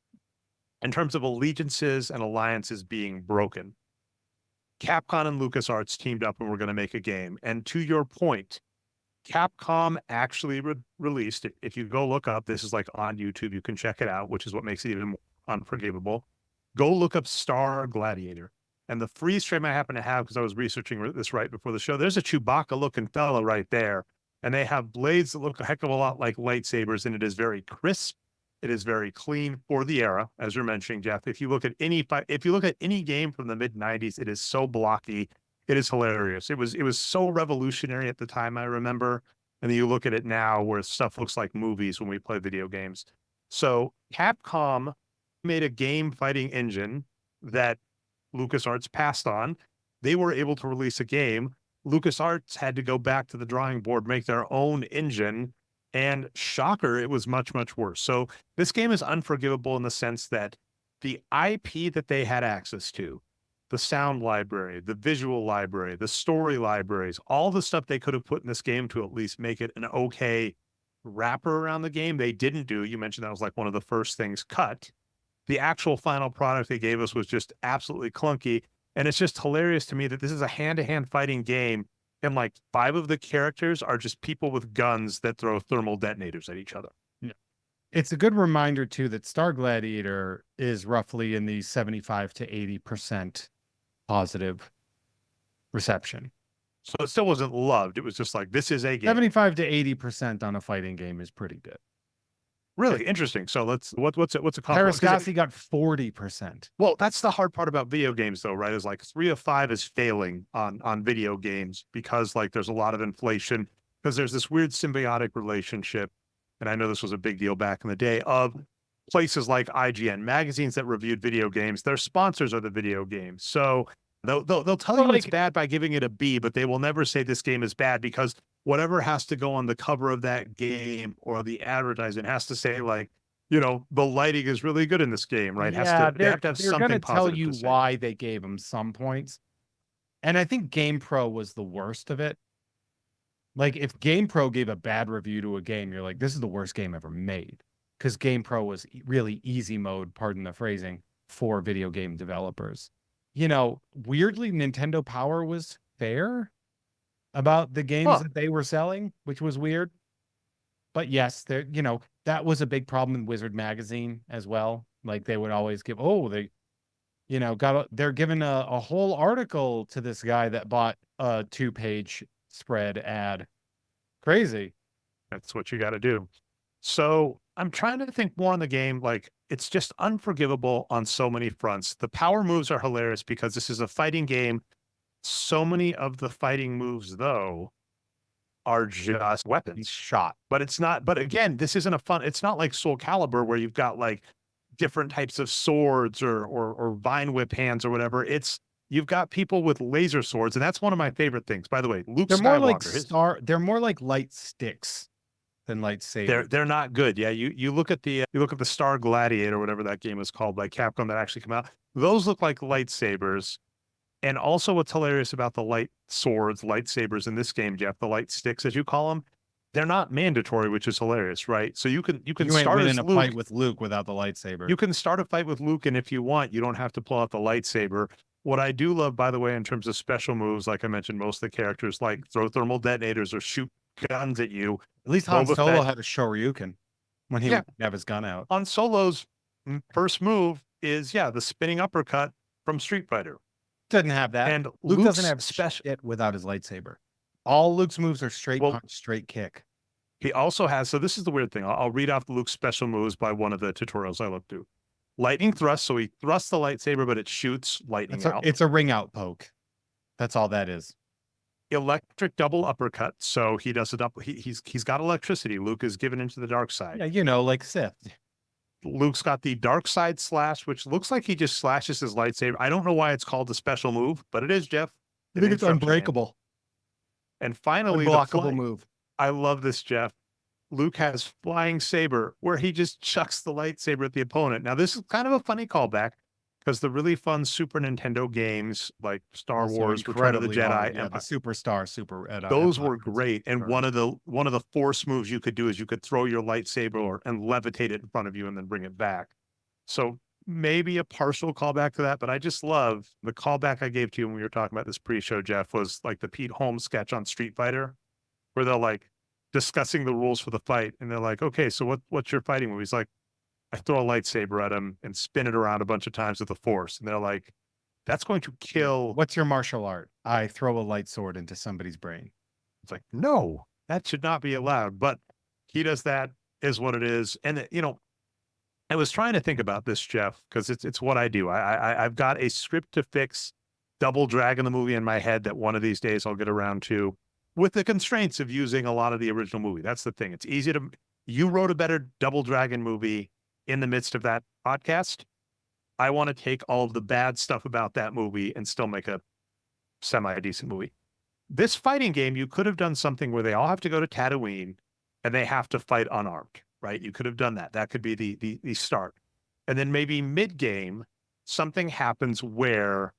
in terms of allegiances and alliances being broken, Capcom and LucasArts teamed up and were going to make a game. And to your point, Capcom actually released, if you go look up, this is like on YouTube, you can check it out, which is what makes it even more unforgivable. Go look up Star Gladiator. And the freeze frame I happen to have, because I was researching this right before the show, there's a Chewbacca looking fella right there. And they have blades that look a heck of a lot like lightsabers, and it is very crisp. It is very clean for the era, as you're mentioning, Jeff. If you look at any game from the mid '90s, it is so blocky. It is hilarious. It was so revolutionary at the time, I remember. And then you look at it now, where stuff looks like movies when we play video games. So Capcom made a game fighting engine that LucasArts passed on. They were able to release a game. LucasArts had to go back to the drawing board, make their own engine. And shocker, it was much, much worse. So this game is unforgivable in the sense that the IP that they had access to, the sound library, the visual library, the story libraries, all the stuff they could have put in this game to at least make it an okay wrapper around the game, they didn't do. You mentioned that was like one of the first things cut. The actual final product they gave us was just absolutely clunky. And it's just hilarious to me that this is a hand-to-hand fighting game, and like 5 of the characters are just people with guns that throw thermal detonators at each other. Yeah. It's a good reminder too that Star Gladiator is roughly in the 75 to 80% positive reception. So it still wasn't loved. It was just like, this is a game. 75 to 80% on a fighting game is pretty good. Really interesting. So what's a Tera got 40%. Well, that's the hard part about video games though, right? Is like 3 of 5 is failing on video games because like there's a lot of inflation, because there's this weird symbiotic relationship. And I know this was a big deal back in the day, of places like IGN, magazines that reviewed video games. Their sponsors are the video games. So they'll tell you it's bad by giving it a B, but they will never say this game is bad, because whatever has to go on the cover of that game or the advertising has to say like, you know, the lighting is really good in this game, right? Yeah, they have to have they're something going to tell you to say. why they gave them some points. And I think GamePro was the worst of it. Like if GamePro gave a bad review to a game, you're like, this is the worst game ever made. Because GamePro was really easy mode, pardon the phrasing, for video game developers. You know, weirdly, Nintendo Power was fair about the games that they were selling, which was weird. But yes, there, you know, that was a big problem in Wizard Magazine as well. Like they would always give, they're giving a whole article to this guy that bought a 2-page spread ad. Crazy. That's what you got to do. So I'm trying to think more on the game. Like it's just unforgivable on so many fronts. The power moves are hilarious because this is a fighting game. So many of the fighting moves, though, are just weapons shot. But it's not. But again, this isn't a fun. It's not like Soul Calibur where you've got like different types of swords or vine whip hands or whatever. It's you've got people with laser swords, and that's one of my favorite things. By the way, Luke Skywalker. They're more like light sticks than lightsabers. They're not good. Yeah, you look at the Star Gladiator, whatever that game was called by Capcom that actually came out. Those look like lightsabers. And also what's hilarious about the light swords, lightsabers in this game, Jeff, the light sticks, as you call them, they're not mandatory, which is hilarious, right? So you can start in a fight with Luke without the lightsaber. You can start a fight with Luke, and if you want, you don't have to pull out the lightsaber. What I do love, by the way, in terms of special moves, like I mentioned, most of the characters like throw thermal detonators or shoot guns at you. At least Han Solo had a Shoryuken when he would have his gun out. Han Solo's first move is, the spinning uppercut from Street Fighter. Doesn't have that. And Luke doesn't have special shit without his lightsaber. All Luke's moves are straight punch, straight kick. He also has, so this is the weird thing. I'll read off Luke's special moves by one of the tutorials I looked through. Lightning thrust, so he thrusts the lightsaber, but it shoots lightning out. It's a ring out poke. That's all that is. Electric double uppercut, so he does a double. He's got electricity. Luke is given into the dark side. Yeah, you know, like Sith. Luke's got the dark side slash, which looks like he just slashes his lightsaber. I don't know why it's called a special move, but it is, Jeff. I think it's unbreakable. And finally, unblockable move. I love this, Jeff. Luke has flying saber, where he just chucks the lightsaber at the opponent. Now, this is kind of a funny callback. because the really fun Super Nintendo games like Star Also Wars, Return of the incredibly Jedi, hard. Yeah, the Empire, Superstar, Super those Empire. were great. And Sure. one of the force moves you could do is you could throw your lightsaber and levitate it in front of you and then bring it back. So maybe a partial callback to that, but I just love the callback I gave to you when we were talking about this pre-show, Jeff, was like the Pete Holmes sketch on Street Fighter, where they're like discussing the rules for the fight, and they're like, "Okay, so what's your fighting move?" He's like, "I throw a lightsaber at him and spin it around a bunch of times with the Force," and they're like, "That's going to kill." What's your martial art? I throw a light sword into somebody's brain. It's like, no, that should not be allowed. But he does that, is what it is. And you know, I was trying to think about this, Jeff, because it's what I do. I've got a script to fix Double Dragon the movie in my head that one of these days I'll get around to, with the constraints of using a lot of the original movie. That's the thing. It's easy to. You wrote a better Double Dragon movie in the midst of that podcast. I want to take all of the bad stuff about that movie and still make a semi-decent movie. This fighting game, you could have done something where they all have to go to Tatooine and they have to fight unarmed, right? You could have done that. That could be the start. And then maybe mid-game, something happens where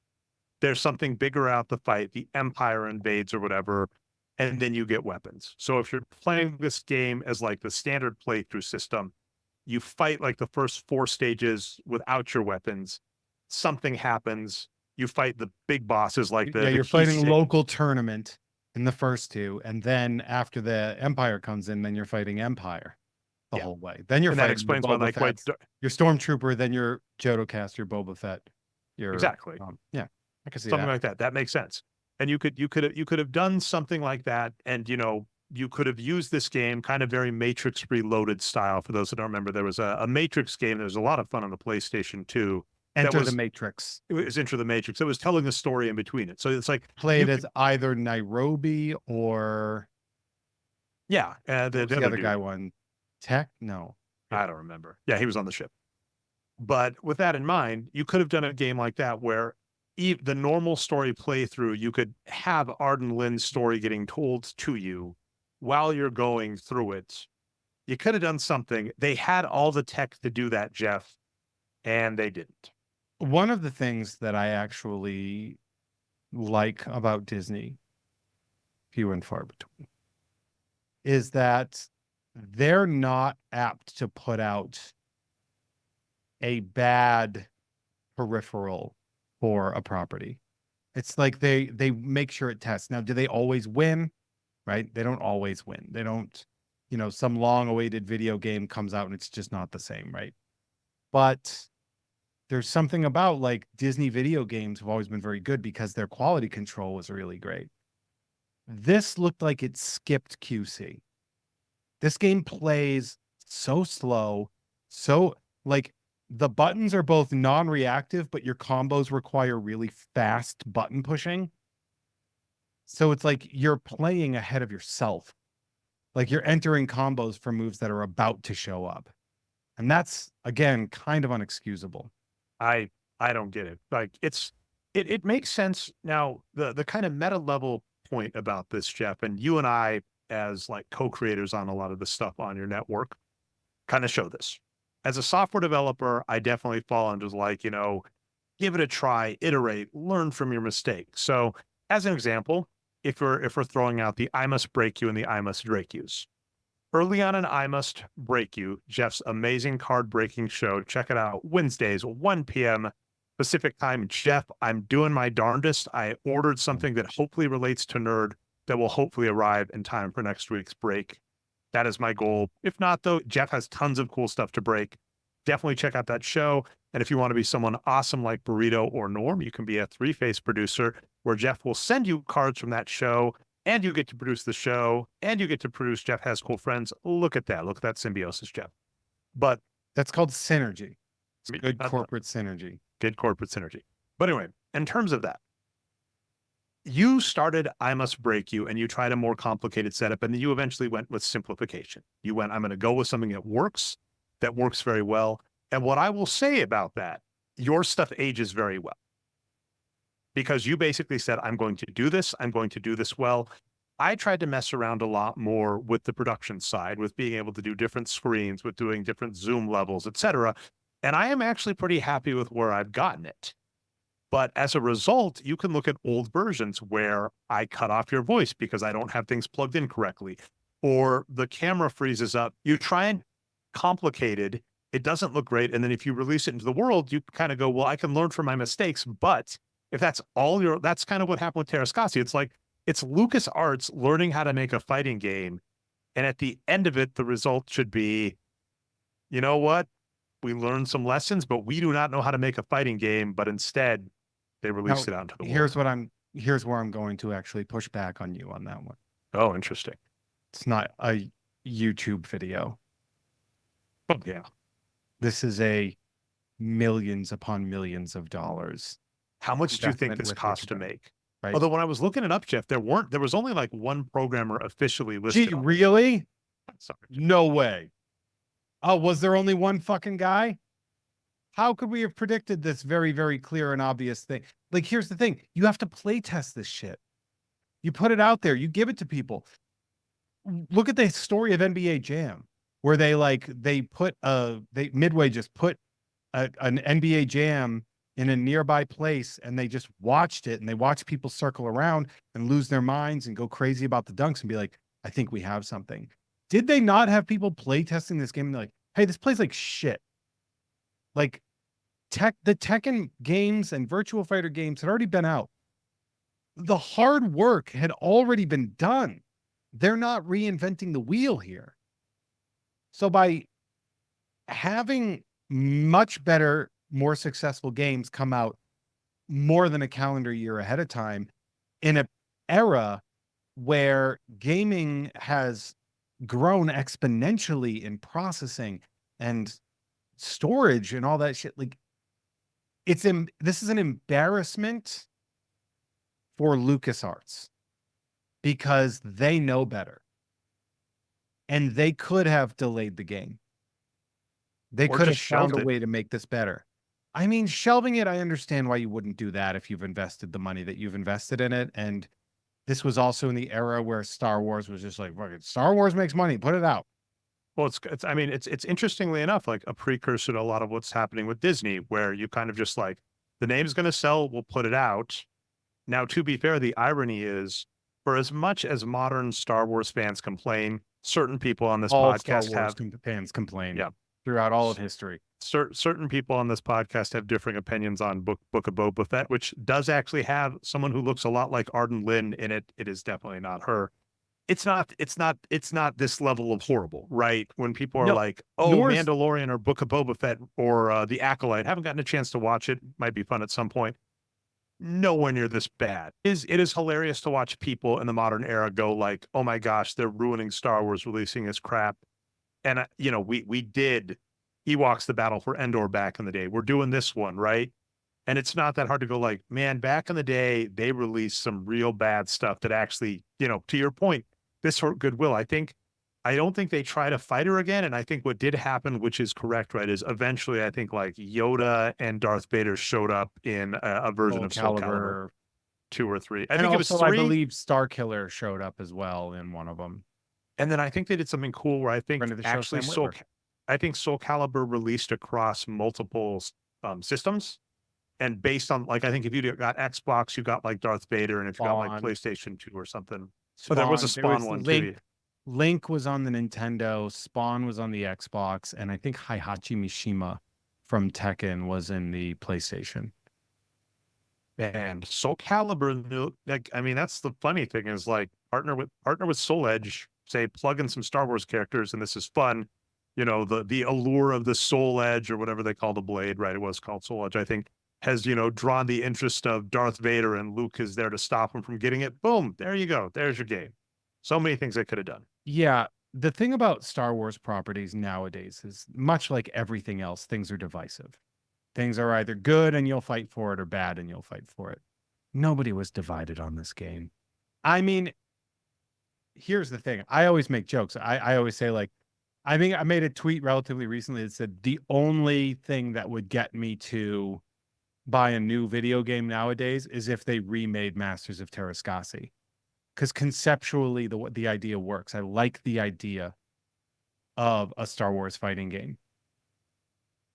there's something bigger out the fight, the Empire invades or whatever, and then you get weapons. So if you're playing this game as like the standard playthrough system, you fight like the first 4 stages without your weapons. Something happens. You fight the big bosses like the You're key fighting stage. local tournament in the first 2, and then after the Empire comes in, then you're fighting Empire the Yeah. whole way. Then you're And that fighting explains why, Boba like, Fett. Your Stormtrooper, then your Jodocast, your Boba Fett. Your exactly. yeah, I can see Something that. like that. That makes sense. And you could have done something like that, and you know, you could have used this game kind of very Matrix Reloaded style. For those that don't remember, there was a Matrix game. There was a lot of fun on the PlayStation 2. Enter the Matrix. It was Enter the Matrix. It was telling a story in between it. So it's like Play it you as either Nairobi or yeah. the other guy one. Tech? No. I don't remember. Yeah, he was on the ship. But with that in mind, you could have done a game like that where the normal story playthrough, you could have Arden Lynn's story getting told to you while you're going through it. You could have done something. They had all the tech to do that, Jeff, and they didn't. One of the things that I actually like about Disney, few and far between, is that they're not apt to put out a bad peripheral for a property. It's like they make sure it tests. Now, do they always win? Right? They don't always win. They don't, you know, some long-awaited video game comes out and it's just not the same, right? But there's something about like Disney video games have always been very good because their quality control was really great. This looked like it skipped QC. This game plays so slow, so like the buttons are both non-reactive, but your combos require really fast button pushing. So it's like you're playing ahead of yourself. Like you're entering combos for moves that are about to show up. And that's, again, kind of unexcusable. I don't get it. Like it makes sense now. The kind of meta level point about this, Jeff, and you and I as like co-creators on a lot of the stuff on your network kind of show this. As a software developer, I definitely fall into like, you know, give it a try, iterate, learn from your mistakes. So as an example, if we're throwing out the I must break you and the I must break yous. Early on in I Must Break You, Jeff's amazing card breaking show. Check it out Wednesdays, 1 p.m. Pacific time. Jeff, I'm doing my darndest. I ordered something that hopefully relates to Nerd that will hopefully arrive in time for next week's break. That is my goal. If not, though, Jeff has tons of cool stuff to break. Definitely check out that show. And if you want to be someone awesome like Burrito or Norm, you can be a 3-face producer where Jeff will send you cards from that show and you get to produce the show and you get to produce Jeff Has Cool Friends. Look at that. Look at that symbiosis, Jeff. But that's called synergy. It's good not corporate synergy. Good corporate synergy. But anyway, in terms of that, you started I Must Break You and you tried a more complicated setup and then you eventually went with simplification. You went, I'm going to go with something that works very well. And what I will say about that, your stuff ages very well. Because you basically said, I'm going to do this. I'm going to do this well. I tried to mess around a lot more with the production side, with being able to do different screens, with doing different zoom levels, etc. And I am actually pretty happy with where I've gotten it. But as a result, you can look at old versions where I cut off your voice because I don't have things plugged in correctly, or the camera freezes up. You try and complicated, it doesn't look great. And then if you release it into the world, you kind of go, well, I can learn from my mistakes. But if that's that's kind of what happened with Terrascasi. It's like, it's LucasArts learning how to make a fighting game. And at the end of it, the result should be, you know what? We learned some lessons, but we do not know how to make a fighting game. But instead, they released it out into the world. Here's where I'm going to actually push back on you on that one. Oh, interesting. It's not a YouTube video. Oh, yeah. This is a millions upon millions of dollars. How much do you think investment this with cost to Wikipedia, make? right? Although when I was looking it up, Jeff, there was only like one programmer officially listed. Gee, on it. really? Sorry. No way. Oh, was there only one fucking guy? How could we have predicted this very, very clear and obvious thing? Like, here's the thing. You have to play test this shit. You put it out there. You give it to people. Look at the story of NBA Jam, where Midway just put an NBA Jam in a nearby place, and they just watched it, and they watched people circle around and lose their minds and go crazy about the dunks and be like, I think we have something. Did they not have people play testing this game and they're like, hey, this plays like shit? Like the Tekken games and Virtua Fighter games had already been out. The hard work had already been done. They're not reinventing the wheel here. So by having much better, more successful games come out more than a calendar year ahead of time in an era where gaming has grown exponentially in processing and storage and all that shit, like this is an embarrassment for LucasArts because they know better and they could have delayed the game. They Or could have just found shelved a it. way to make this better. I mean, shelving it, I understand why you wouldn't do that if you've invested the money that you've invested in it. And this was also in the era where Star Wars was just like, fuck it, Star Wars makes money, put it out. Well, it's interestingly enough, like a precursor to a lot of what's happening with Disney, where you kind of just like, the name's going to sell, we'll put it out. Now, to be fair, the irony is, for as much as modern Star Wars fans complain, certain people on this All Star podcast Wars have, fans complain yeah, throughout all of history. certain people on this podcast have differing opinions on Book of Boba Fett, which does actually have someone who looks a lot like Arden Lynn in it. It is definitely not her. It's not this level of horrible, right? When people are No, like, oh, nor is- Mandalorian or Book of Boba Fett or The Acolyte, haven't gotten a chance to watch it. Might be fun at some point. Nowhere near this bad. It is hilarious to watch people in the modern era go like, oh my gosh, they're ruining Star Wars, releasing this crap. And we did Ewoks: The Battle for Endor back in the day. We're doing this one, right? And it's not that hard to go like, man, back in the day, they released some real bad stuff that actually, to your point, this hurt goodwill. I don't think they try to fight her again. And I think what did happen, which is correct, right, is eventually I think like Yoda and Darth Vader showed up in a version of Soul Calibur 2 or 3. I and think it was also, 3. I believe Starkiller showed up as well in one of them. And then I think they did something cool where I think Friend of the show, actually Sam Witwer. I think Soul Calibur released across multiple systems. And based on like, I think if you got Xbox, you got like Darth Vader, and if you got like Spawn. PlayStation 2 or something. So there was a Spawn one too. Link was on the Nintendo, Spawn was on the Xbox, and I think Heihachi Mishima from Tekken was in the PlayStation. And Soul Calibur, like, I mean, that's the funny thing is like partner with Soul Edge, say plug in some Star Wars characters, and this is fun. The allure of the Soul Edge or whatever they call the blade, right? It was called Soul Edge, I think, has drawn the interest of Darth Vader, and Luke is there to stop him from getting it. Boom, there you go. There's your game. So many things they could have done. Yeah, the thing about Star Wars properties nowadays is much like everything else, things are divisive. Things are either good and you'll fight for it or bad and you'll fight for it. Nobody was divided on this game. I mean, here's the thing. I always make jokes. I always say, like, I think I made a tweet relatively recently that said the only thing that would get me to buy a new video game nowadays is if they remade Masters of Terrascasi. Because conceptually, the idea works. I like the idea of a Star Wars fighting game.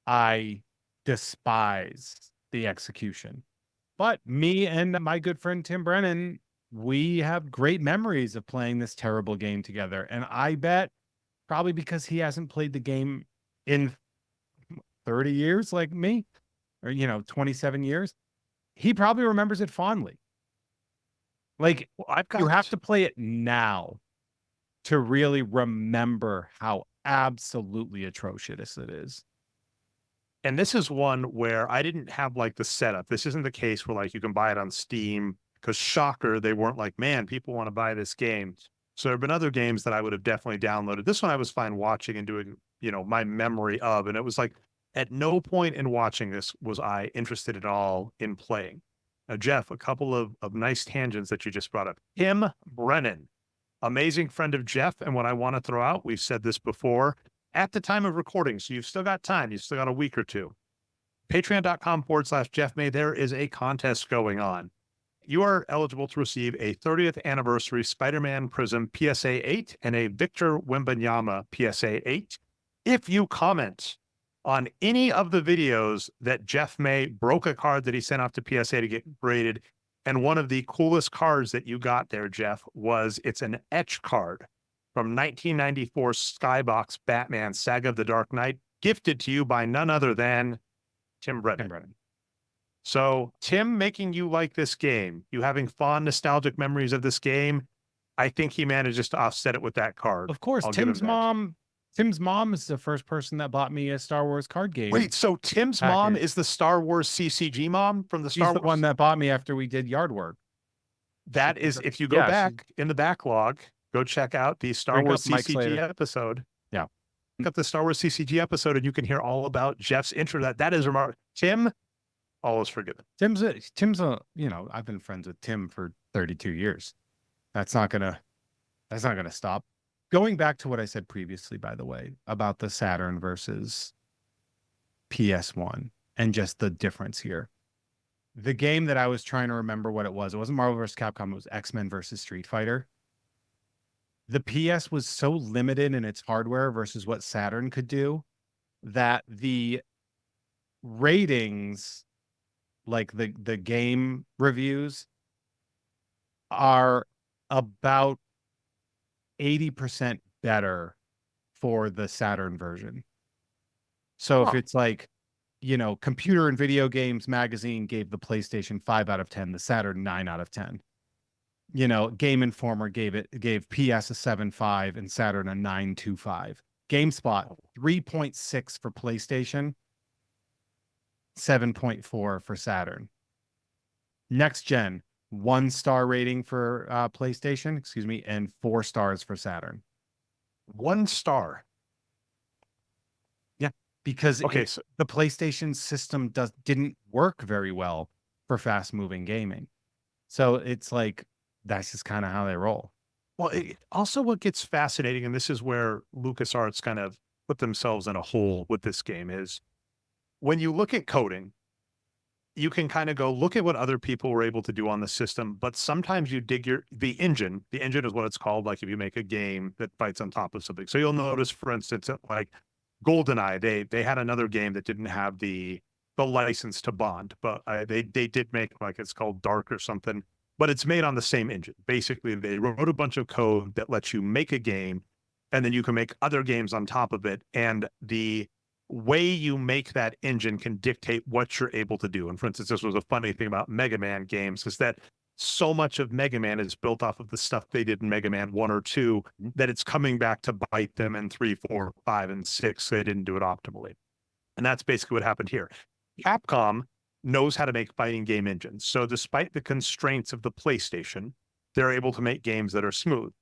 I despise the execution. But me and my good friend Tim Brennan, we have great memories of playing this terrible game together. And I bet probably because he hasn't played the game in 30 years like me, or 27 years, he probably remembers it fondly. Like, Well, I've got you have to play it now to really remember how absolutely atrocious it is. And this is one where I didn't have like the setup. This isn't the case where like you can buy it on Steam because shocker, they weren't like, man, people want to buy this game. So there have been other games that I would have definitely downloaded. This one I was fine watching and doing, my memory of. And it was like at no point in watching this was I interested at all in playing. Now, Jeff, a couple of nice tangents that you just brought up. Tim Brennan, amazing friend of Jeff. And what I want to throw out, we've said this before, at the time of recording, so you've still got time. You've still got a week or two. Patreon.com/Jeff May. There is a contest going on. You are eligible to receive a 30th anniversary Spider-Man Prism PSA 8 and a Victor Wembanyama PSA 8 if you comment on any of the videos that Jeff May broke a card that he sent off to PSA to get graded. And one of the coolest cards that you got there, Jeff, was it's an etch card from 1994 Skybox Batman Saga of the Dark Knight, gifted to you by none other than Tim Brennan. So Tim making you like this game, you having fond nostalgic memories of this game, I think he manages to offset it with that card. Of course, Tim's mom is the first person that bought me a Star Wars card game. Wait, so Tim's mom is the Star Wars CCG mom from the Star She's Wars? the one that bought me after we did yard work. That is, if you go back in the backlog, go check out the Star Wars CCG episode. Yeah. Look up the Star Wars CCG episode and you can hear all about Jeff's intro. That is remarkable. Tim, always forgiven. Tim's I've been friends with Tim for 32 years. That's not gonna stop. Going back to what I said previously, by the way, about the Saturn versus PS1 and just the difference here. The game that I was trying to remember what it wasn't Marvel vs. Capcom, it was X-Men versus Street Fighter. The PS was so limited in its hardware versus what Saturn could do that the ratings, like the game reviews, are about 80% better for the Saturn version. So if it's like, Computer and Video Games Magazine gave the PlayStation 5 out of 10, the Saturn 9 out of 10. Game Informer gave PS a 7.5 and Saturn a 9.25. GameSpot 3.6 for PlayStation, 7.4 for Saturn. Next Gen 1-star rating for PlayStation, and 4 stars for Saturn. 1 star. Yeah, because so the PlayStation system didn't work very well for fast-moving gaming. So it's like, that's just kind of how they roll. Well, also what gets fascinating, and this is where LucasArts kind of put themselves in a hole with this game, is when you look at coding, you can kind of go look at what other people were able to do on the system, but sometimes you dig the engine is what it's called. Like if you make a game that fights on top of something. So you'll notice, for instance, like GoldenEye, they had another game that didn't have the license to Bond, but they did make, like, it's called Dark or something, but it's made on the same engine. Basically, they wrote a bunch of code that lets you make a game, and then you can make other games on top of it. And the way you make that engine can dictate what you're able to do. And for instance, this was a funny thing about Mega Man games, is that so much of Mega Man is built off of the stuff they did in Mega Man 1 or 2, that it's coming back to bite them in 3, 4, 5, and 6. They didn't do it optimally. And that's basically what happened here. Capcom knows how to make fighting game engines. So despite the constraints of the PlayStation, they're able to make games that are smooth.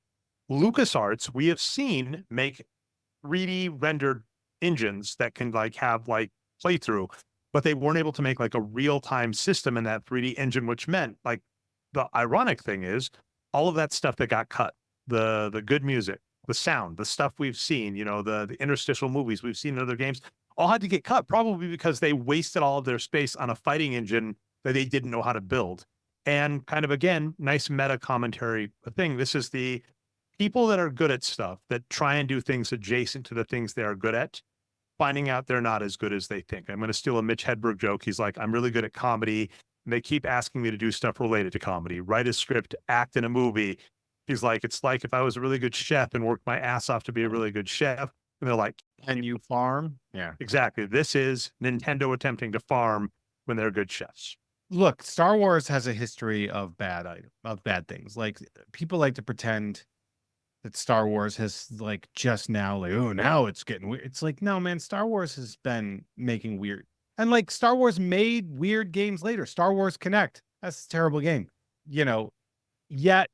LucasArts, we have seen make 3D rendered engines that can have playthrough, but they weren't able to make a real-time system in that 3D engine, which meant the ironic thing is all of that stuff that got cut, the good music, the sound, the stuff we've seen, the interstitial movies we've seen in other games, all had to get cut, probably because they wasted all of their space on a fighting engine that they didn't know how to build. And kind of, again, nice meta commentary thing. This is the people that are good at stuff that try and do things adjacent to the things they are good at. finding out they're not as good as they think. I'm going to steal a Mitch Hedberg joke. He's like, I'm really good at comedy. And they keep asking me to do stuff related to comedy, write a script, act in a movie. He's like, it's like if I was a really good chef and worked my ass off to be a really good chef. And they're like, Can you farm? Yeah. exactly. This is Nintendo attempting to farm when they're good chefs. Look, Star Wars has a history of bad things. Like people like to pretend that Star Wars has like just now, like, oh, now it's getting weird. It's like, no, man, Star Wars has been making weird. And like Star Wars made weird games later. Star Wars Connect, that's a terrible game. You know, yet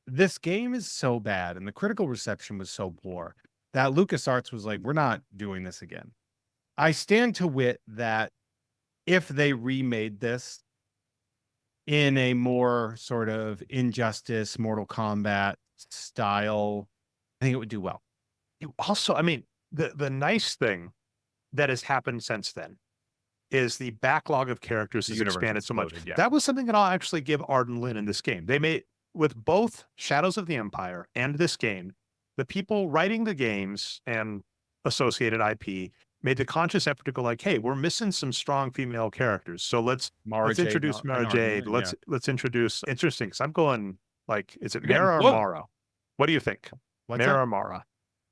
this game is so bad and the critical reception was so poor that LucasArts was like, we're not doing this again. I stand to wit that if they remade this in a more sort of Injustice, Mortal Kombat style, I think it would do well. Also, I mean, the nice thing that has happened since then is the backlog of characters has expanded so much. Yeah. That was something that I'll actually give Arden Lin in this game. They made, with both Shadows of the Empire and this game, the people writing the games and associated IP made the conscious effort to go like, hey, we're missing some strong female characters. So let's introduce Mara Jade. Let's introduce, interesting, because I'm going like, is it Mara or Mara? What do you think? Mara or Mara?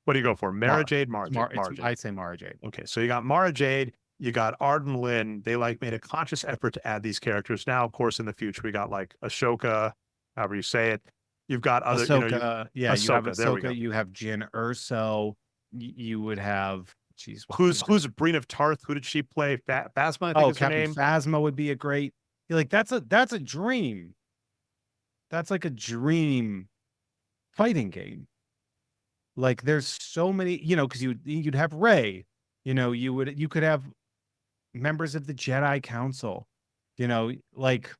What do you go for? Mara Jade, Mara Jade? I say Mara Jade. Okay, so you got Mara Jade, you got Arden Lin. They like made a conscious effort to add these characters. Now, of course, in the future, we got like Ashoka, however you say it. You've got other, Ahsoka, you have Ahsoka, you have Jyn Erso, you would have, geez, who's Breen of Tarth? Who did she play? Phasma, I think is her name. Phasma would be a great, like that's a dream. That's like a dream fighting game. Like there's so many, because you'd have Rey, you could have members of the Jedi Council, like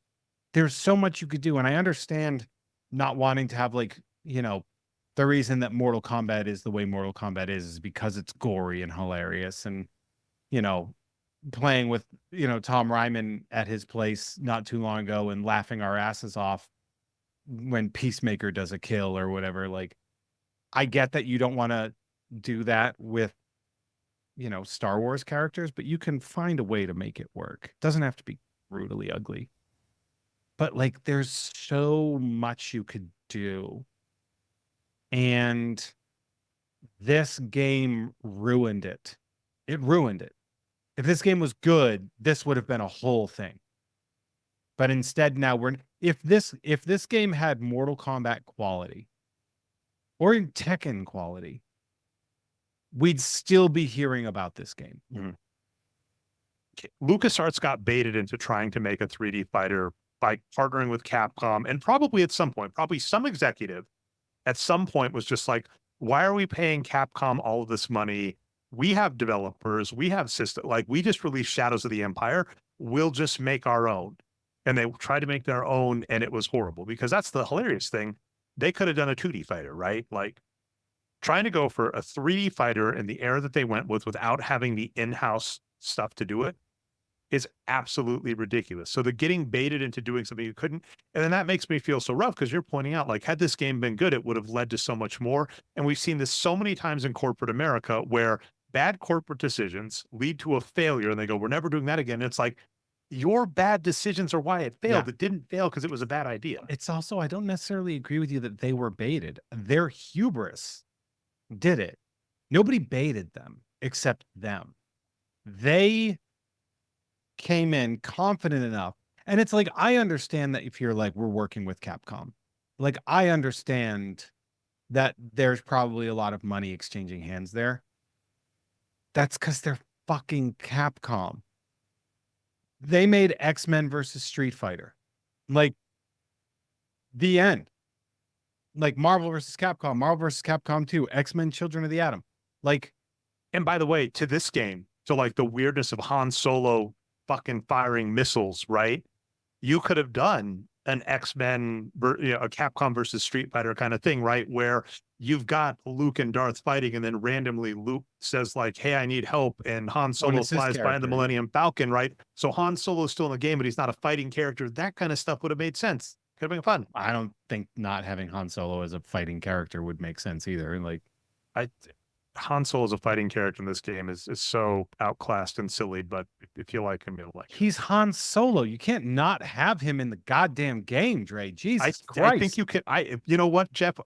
there's so much you could do. And I understand not wanting to have like, the reason that Mortal Kombat is the way Mortal Kombat is because it's gory and hilarious. And, playing with, Tom Ryman at his place not too long ago and laughing our asses off when Peacemaker does a kill or whatever. Like, I get that you don't want to do that with, Star Wars characters, but you can find a way to make it work. It doesn't have to be brutally ugly. But like, there's so much you could do. And this game ruined it. It ruined it. If this game was good, this would have been a whole thing. But instead now if this game had Mortal Kombat quality or in Tekken quality, we'd still be hearing about this game. Mm-hmm. LucasArts got baited into trying to make a 3D fighter by partnering with Capcom, and probably at some point, probably some executive at some point was just like, why are we paying Capcom all of this money? We have developers, we have systems, like we just released Shadows of the Empire. We'll just make our own. And they tried to make their own, and it was horrible, because that's the hilarious thing. They could have done a 2D fighter, right? Like trying to go for a 3D fighter in the era that they went with without having the in-house stuff to do it is absolutely ridiculous. So the getting baited into doing something you couldn't, and then that makes me feel so rough, because you're pointing out, like, had this game been good, it would have led to so much more. And we've seen this so many times in corporate America where bad corporate decisions lead to a failure, and they go, we're never doing that again. It's like, your bad decisions are why it failed. Yeah. It didn't fail because it was a bad idea. It's also, I don't necessarily agree with you that they were baited. Their hubris did it. Nobody baited them except them. They came in confident enough. And it's like, I understand that if you're like, we're working with Capcom, like, I understand that there's probably a lot of money exchanging hands there. That's because they're fucking Capcom. They made X-Men versus Street Fighter. Like, the end. Like Marvel versus Capcom, Marvel versus Capcom 2, X-Men Children of the Atom. Like, and by the way, to this game, to like the weirdness of Han Solo fucking firing missiles, right? You could have done an X-Men, a Capcom versus Street Fighter kind of thing, right? Where you've got Luke and Darth fighting, and then randomly Luke says like, hey, I need help. And Han Solo flies by in the Millennium Falcon, right? So Han Solo's still in the game, but he's not a fighting character. That kind of stuff would have made sense. Could have been fun. I don't think not having Han Solo as a fighting character would make sense either. Like, Han Solo as a fighting character in this game is so outclassed and silly, but if you like him, you'll like him. He's Han Solo. You can't not have him in the goddamn game, Dre. Jesus I Christ. think you can. You know what, Jeff?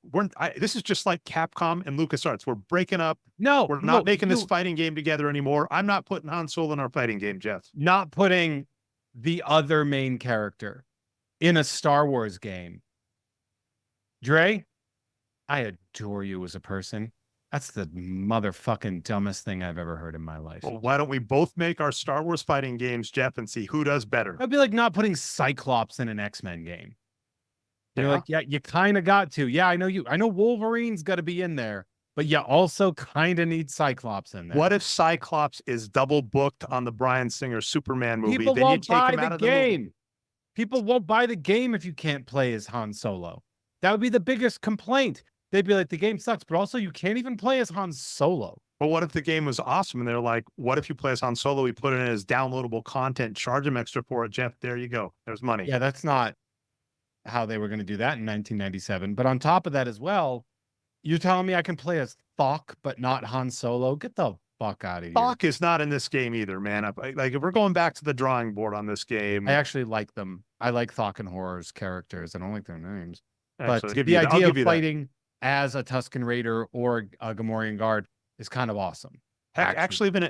This is just like Capcom and LucasArts. We're breaking up. No, We're not making this fighting game together anymore. I'm not putting Han Solo in our fighting game, Jeff. Not putting the other main character in a Star Wars game. Dre, I adore you as a person. That's the motherfucking dumbest thing I've ever heard in my life. Well, why don't we both make our Star Wars fighting games, Jeff, and see who does better? That'd be like not putting Cyclops in an X-Men game. You're Yeah. like, yeah, you kind of got to. Yeah, I know Wolverine's got to be in there, but you also kind of need Cyclops in there. What if Cyclops is double booked on the Bryan Singer Superman movie? People Then you won't take buy him out the of the movie. game. People won't buy the game if you can't play as Han Solo. That would be the biggest complaint. They'd be like, the game sucks, but also you can't even play as Han Solo. But what if the game was awesome and they're like, what if you play as Han Solo? We put it in as downloadable content, charge them extra for it, Jeff. There you go. There's money. Yeah, that's not how they were going to do that in 1997. But on top of that as well, you're telling me I can play as Thok, but not Han Solo? Get the fuck out of here. Thok is not in this game either, man. Like if we're going back to the drawing board on this game, I actually like them. I like Thok and Horror's characters. I don't like their names. actually, But the idea of fighting as a Tusken Raider or a Gamorrean guard is kind of awesome. Heck, actually, even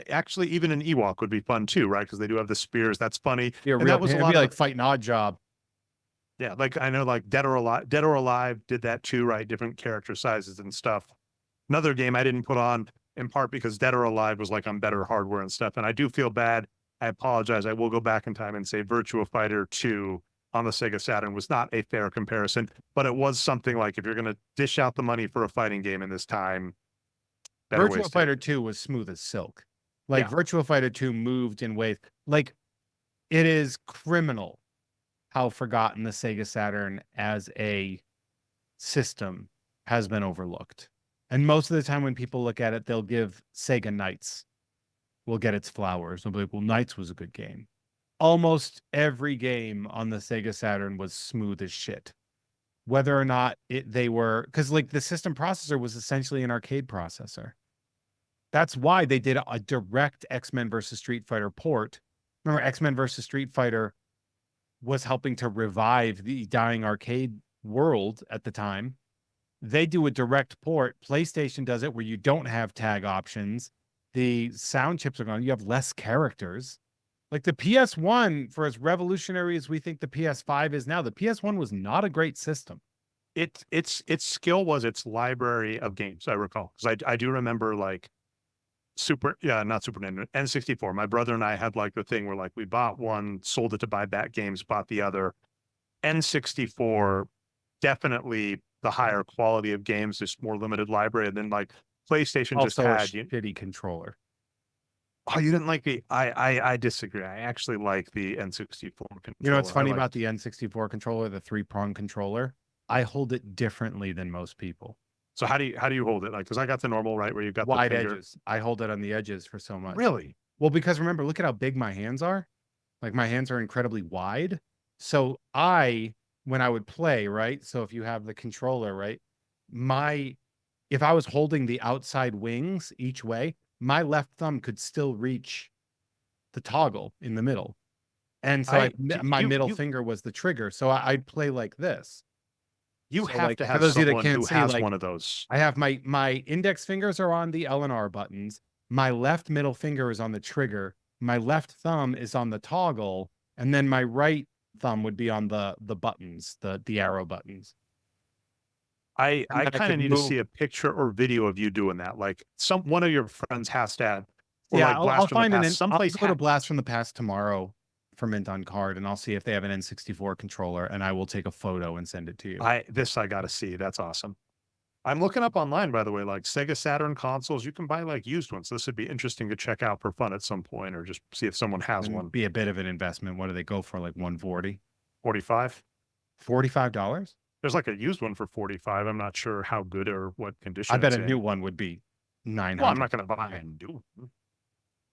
an Ewok would be fun too, right? Because they do have the spears. That's funny. Yeah, And that was a lot of, like fighting Odd Job. yeah, like I know, like Dead or Alive did that too, right? Different character sizes and stuff. Another game I didn't put on in part because Dead or Alive was like on better hardware and stuff, and I do feel bad. I apologize. I will go back in time and say Virtua Fighter 2 on the Sega Saturn was not a fair comparison, but it was something like if you're going to dish out the money for a fighting game in this time, Virtua Fighter 2 was smooth as silk. Like Virtua Fighter 2 moved in ways like it is criminal how forgotten the Sega Saturn as a system has been overlooked. And most of the time when people look at it, they'll give Sega Knights will get its flowers. They'll be like, well, Knights was a good game. Almost every game on the Sega Saturn was smooth as shit. Whether or not they were, because like the system processor was essentially an arcade processor. That's why they did a direct X-Men versus Street Fighter port. Remember, X-Men versus Street Fighter was helping to revive the dying arcade world at the time. They do a direct port. PlayStation does it where you don't have tag options. The sound chips are gone. You have less characters. Like the PS1, for as revolutionary as we think the PS5 is now, the PS1 was not a great system. Its skill was its library of games, I recall. Because I do remember like not Super Nintendo, N64. My brother and I had like the thing where like we bought one, sold it to buy back games, bought the other. N64, definitely the higher quality of games, just more limited library. And then like PlayStation Also just had a shitty controller. Oh, you didn't like the I disagree. I actually like the N64 controller. You know what's funny about the N64 controller, the 3-prong controller? I hold it differently than most people. So how do you hold it? Like, because I got the normal, right, where you've got wide the finger. edges. I hold it on the edges for so much. Really? Well, because remember, look at how big my hands are. Like my hands are incredibly wide. So when I would play, right? So if you have the controller, right? If I was holding the outside wings each way, my left thumb could still reach the toggle in the middle. And so my middle finger was the trigger. So I'd play like this. You So, have like, to for have those of you that someone can't who see, has like, one of those. I have my index fingers are on the L and R buttons. My left middle finger is on the trigger. My left thumb is on the toggle. And then my right thumb would be on the buttons, the arrow buttons. I then I kind of could need to move- see a picture or video of you doing that. Like one of your friends has to have. Or Yeah, like I'll Blast from find the an. Past. I'll Someplace go to Blast from the Past tomorrow for Mint on Card, and I'll see if they have an N64 controller, and I will take a photo and send it to you. I got to see. That's awesome. I'm looking up online, by the way, like Sega Saturn consoles. You can buy like used ones. This would be interesting to check out for fun at some point, or just see if someone has It'd one. be a bit of an investment. What do they go for? Like 140, 45. $45? There's like a used one for 45. I'm not sure how good or what condition. I bet it's a in. new one would be 900. Well, I'm not going to buy a new one.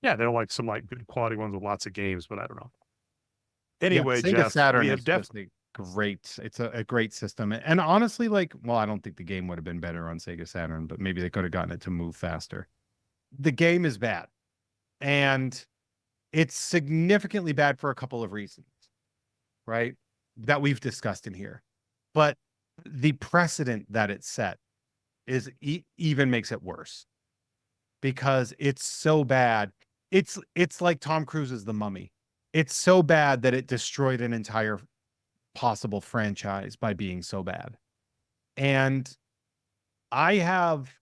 Yeah, they're like some like good quality ones with lots of games, but I don't know. Anyway, Sega Jeff, Saturn we is have just great. It's a great system. And honestly, like, well, I don't think the game would have been better on Sega Saturn, but maybe they could have gotten it to move faster. The game is bad. And it's significantly bad for a couple of reasons, right? That we've discussed in here. But the precedent that it set is even makes it worse because it's so bad. It's like Tom Cruise's The Mummy. It's so bad that it destroyed an entire possible franchise by being so bad. And I have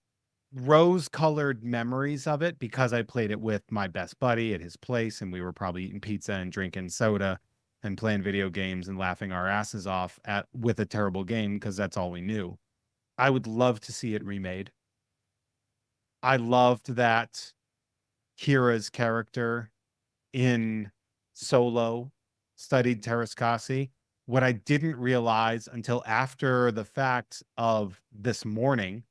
rose-colored memories of it because I played it with my best buddy at his place, and we were probably eating pizza and drinking soda and playing video games and laughing our asses off with a terrible game because that's all we knew. I would love to see it remade. I loved that Kira's character in Solo studied Terraskasi. What I didn't realize until after the fact of this morning,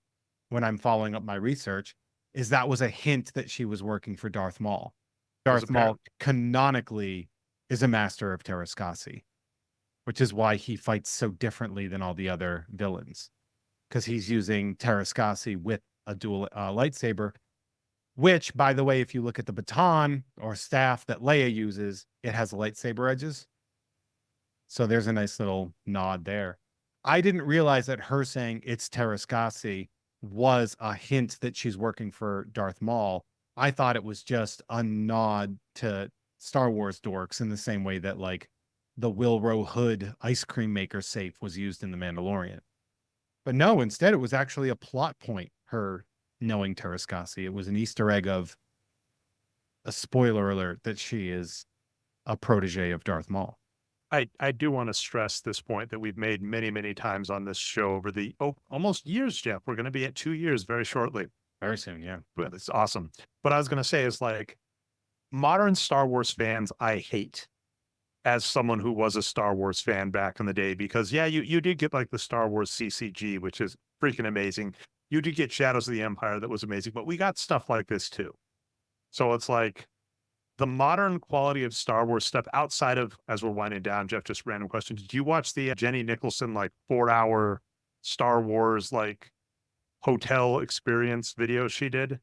when I'm following up my research, is that was a hint that she was working for Darth Maul. Darth Maul canonically is a master of Terraskasi, which is why he fights so differently than all the other villains, because he's using Terraskasi with a dual lightsaber, which, by the way, if you look at the baton or staff that Leia uses, it has lightsaber edges. So there's a nice little nod there. I didn't realize that her saying it's Terraskasi was a hint that she's working for Darth Maul. I thought it was just a nod to Star Wars dorks in the same way that like the Wilro Hood ice cream maker safe was used in The Mandalorian. But no, instead it was actually a plot point, her knowing Terraskasi. It was an Easter egg of a spoiler alert that she is a protege of Darth Maul. I do want to stress this point that we've made many, many times on this show over the almost years, Jeff. We're going to be at 2 years very shortly. Very soon, yeah. But it's awesome. But I was going to say is like modern Star Wars fans, I hate as someone who was a Star Wars fan back in the day, because yeah, you did get like the Star Wars CCG, which is freaking amazing. You did get Shadows of the Empire that was amazing, but we got stuff like this too. So it's like the modern quality of Star Wars stuff outside of, as we're winding down, Jeff, just random question. Did you watch the Jenny Nicholson, like 4-hour Star Wars, like hotel experience video she did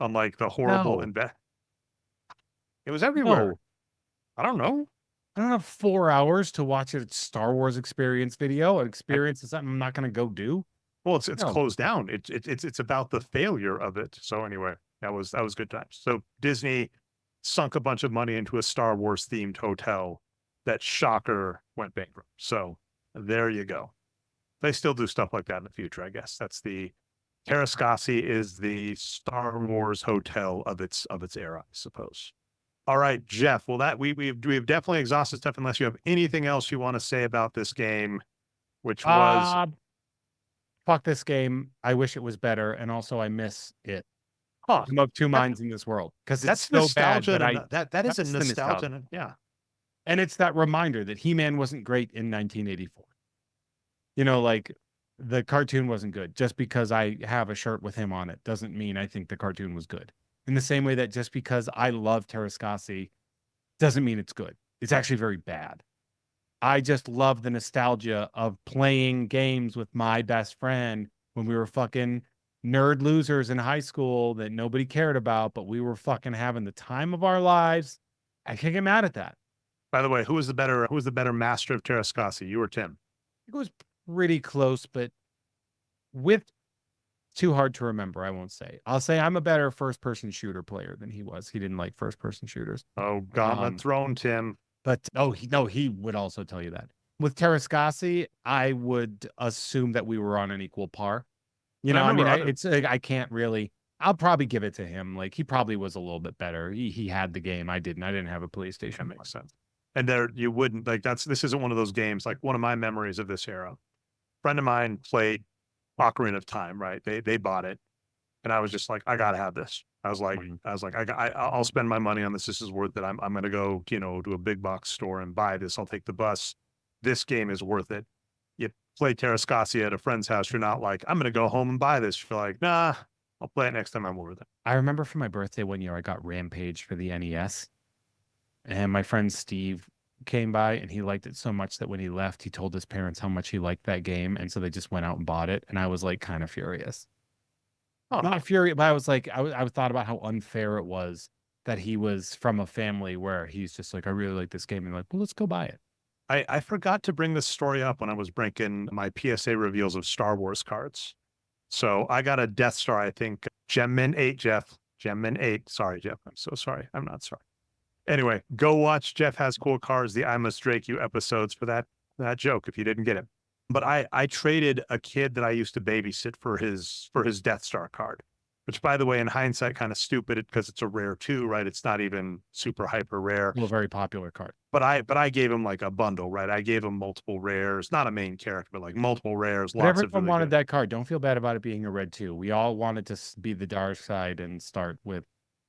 on like the horrible it was everywhere. No. I don't know. I don't have 4 hours to watch a Star Wars experience video. An experience is something I'm not going to go do. Well, it's No. closed down. It's about the failure of it. So anyway, that was good times. So Disney sunk a bunch of money into a Star Wars themed hotel that, shocker, went bankrupt. So there you go. They still do stuff like that in the future, I guess. That's the Terraskasi is the Star Wars hotel of its era, I suppose. All right, Jeff. Well, that we've definitely exhausted stuff. Unless you have anything else you want to say about this game, which was fuck this game. I wish it was better, and also I miss it. I'm of two minds in this world because it's so bad. But that is a nostalgia. Yeah, and it's that reminder that He-Man wasn't great in 1984. You know, like the cartoon wasn't good. Just because I have a shirt with him on it doesn't mean I think the cartoon was good. In the same way that just because I love Terraskasi doesn't mean it's good. It's actually very bad. I just love the nostalgia of playing games with my best friend when we were fucking nerd losers in high school that nobody cared about, but we were fucking having the time of our lives. I can't get mad at that. By the way, who was the better master of Terraskasi, you or Tim? It was pretty close, but with too hard to remember, I won't say. I'll say I'm a better first-person shooter player than he was. He didn't like first-person shooters. Oh, gauntlet thrown, Tim. But he would also tell you that. With Terraskasi, I would assume that we were on an equal par. You know, I can't really. I'll probably give it to him. Like he probably was a little bit better. He had the game. I didn't. I didn't have a PlayStation. That makes sense. And there you wouldn't like this isn't one of those games. Like one of my memories of this era. Friend of mine played Ocarina of Time. Right? They bought it, and I was just like, I gotta have this. I was like, I'll spend my money on this. This is worth it. I'm gonna go, to a big box store and buy this. I'll take the bus. This game is worth it. You play Terraskasi at a friend's house. You're not like, I'm gonna go home and buy this. You're like, nah, I'll play it next time I'm over there. I remember for my birthday one year, I got Rampage for the NES, and my friend Steve came by and he liked it so much that when he left, he told his parents how much he liked that game. And so they just went out and bought it. And I was like kind of furious. Oh, Not furious, but I was like, I thought about how unfair it was that he was from a family where he's just like, I really like this game. And like, well, let's go buy it. I forgot to bring this story up when I was breaking my PSA reveals of Star Wars cards. So I got a Death Star, I think, Gemmin 8, Jeff. Gemmin 8. Sorry, Jeff. I'm so sorry. I'm not sorry. Anyway, go watch Jeff Has Cool Cards, the I Must Drake You episodes for that joke if you didn't get it. But I traded a kid that I used to babysit for his Death Star card, which, by the way, in hindsight, kind of stupid because it's a rare too, right? It's not even super hyper rare. Well, a very popular card. But I gave him like a bundle, right? I gave him multiple rares, not a main character, but like multiple rares. But everyone wanted that card. Don't feel bad about it being a red too. We all wanted to be the dark side and start with.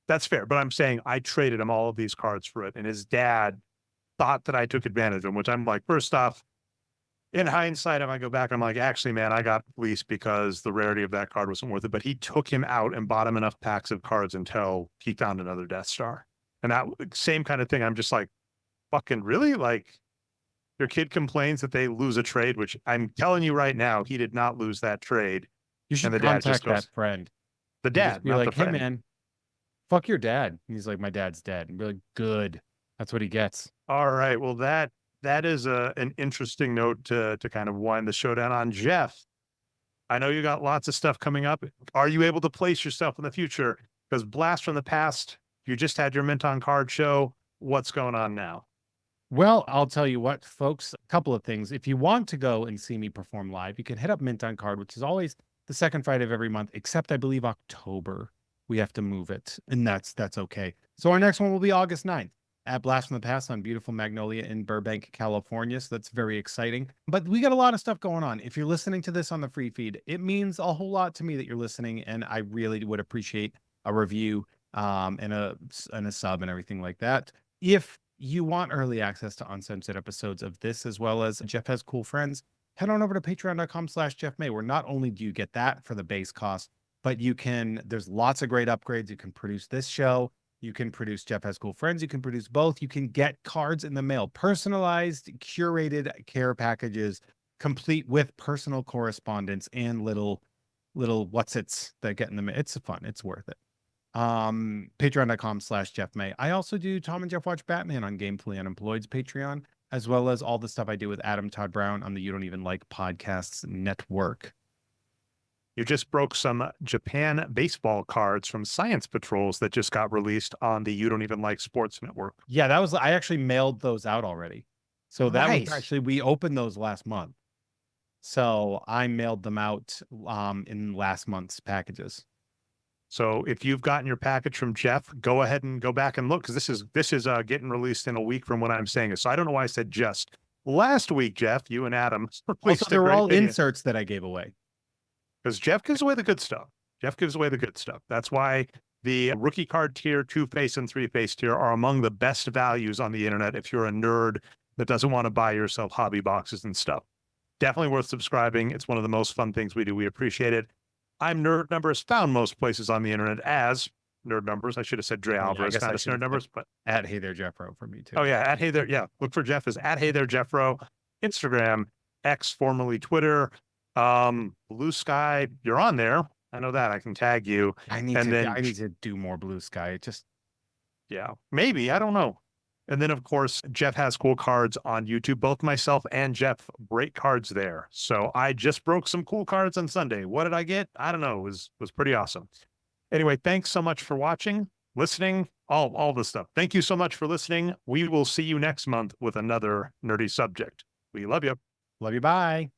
That's fair. But I'm saying I traded him all of these cards for it. And his dad thought that I took advantage of him, which I'm like, first off, in hindsight, if I go back, I'm like, actually, man, I got fleeced because the rarity of that card wasn't worth it. But he took him out and bought him enough packs of cards until he found another Death Star. And that same kind of thing. I'm just like, fucking really? Like, your kid complains that they lose a trade, which I'm telling you right now, he did not lose that trade. You should And the dad contact just goes, that friend. the You dad, just be not like, the friend. hey man, fuck your dad. And he's like, my dad's dead. And be like, good. That's what he gets. All right. Well, that is an interesting note to kind of wind the show down on. Jeff, I know you got lots of stuff coming up. Are you able to place yourself in the future? Because Blast from the Past, you just had your Mint on Card show. What's going on now? Well, I'll tell you what, folks, a couple of things. If you want to go and see me perform live, you can hit up Mint on Card, which is always the second Friday of every month, except I believe October. We have to move it, and that's okay. So our next one will be August 9th at Blast from the Past on beautiful Magnolia in Burbank, California. So that's very exciting. But we got a lot of stuff going on. If you're listening to this on the free feed, it means a whole lot to me that you're listening, and I really would appreciate a review and a sub and everything like that. If you want early access to uncensored episodes of this, as well as Jeff Has Cool Friends, head on over to patreon.com/JeffMay, where not only do you get that for the base cost, but there's lots of great upgrades. You can produce this show. You can produce Jeff Has Cool Friends. You can produce both. You can get cards in the mail, personalized, curated care packages, complete with personal correspondence and little what's-its that get in the mail. It's fun. It's worth it. Patreon.com/JeffMay. I also do Tom and Jeff Watch Batman on Gamefully Unemployed's Patreon, as well as all the stuff I do with Adam Todd Brown on the You Don't Even Like Podcasts Network. You just broke some Japan baseball cards from Science Patrols that just got released on the You Don't Even Like Sports Network. Yeah, I actually mailed those out already. So that was actually, we opened those last month. So I mailed them out in last month's packages. So if you've gotten your package from Jeff, go ahead and go back and look, because this is getting released in a week from when I'm saying it. So I don't know why I said just. Last week, Jeff, you and Adam Also, they were all inserts that I gave away. Because Jeff gives away the good stuff. Jeff gives away the good stuff. That's why the rookie card tier, 2-face and 3-face tier are among the best values on the internet if you're a nerd that doesn't want to buy yourself hobby boxes and stuff. Definitely worth subscribing. It's one of the most fun things we do. We appreciate it. I'm Nerd Numbers, found most places on the internet as Nerd Numbers. I should have said Dre Alvarez, found as Nerd Numbers, but at Hey There Jeffro for me too. Oh yeah, at Hey There. Yeah, look for Jeff as at Hey There Jeffro, Instagram, X, formerly Twitter, Blue Sky. You're on there. I know that. I can tag you. I need to do more Blue Sky. Yeah, maybe. I don't know. And then, of course, Jeff Has Cool Cards on YouTube. Both myself and Jeff break cards there. So I just broke some cool cards on Sunday. What did I get? I don't know. It was pretty awesome. Anyway, thanks so much for watching, listening, all this stuff. Thank you so much for listening. We will see you next month with another nerdy subject. We love you. Love you. Bye.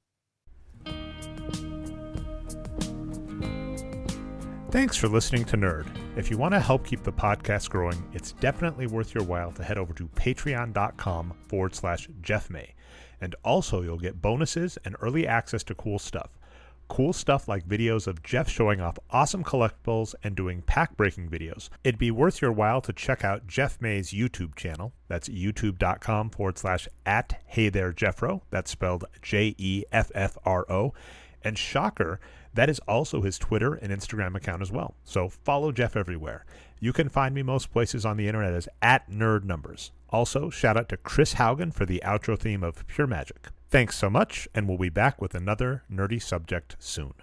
Thanks for listening to Nerd. If you want to help keep the podcast growing, it's definitely worth your while to head over to patreon.com/JeffMay. And also you'll get bonuses and early access to cool stuff. Cool stuff like videos of Jeff showing off awesome collectibles and doing pack-breaking videos. It'd be worth your while to check out Jeff May's YouTube channel. That's youtube.com/@HeyThereJeffro. That's spelled JEFFRO. And shocker, That is also his Twitter and Instagram account as well. So follow Jeff everywhere. You can find me most places on the internet as @NerdNumbers. Also, shout out to Chris Haugen for the outro theme of Pure Magic. Thanks so much, and we'll be back with another nerdy subject soon.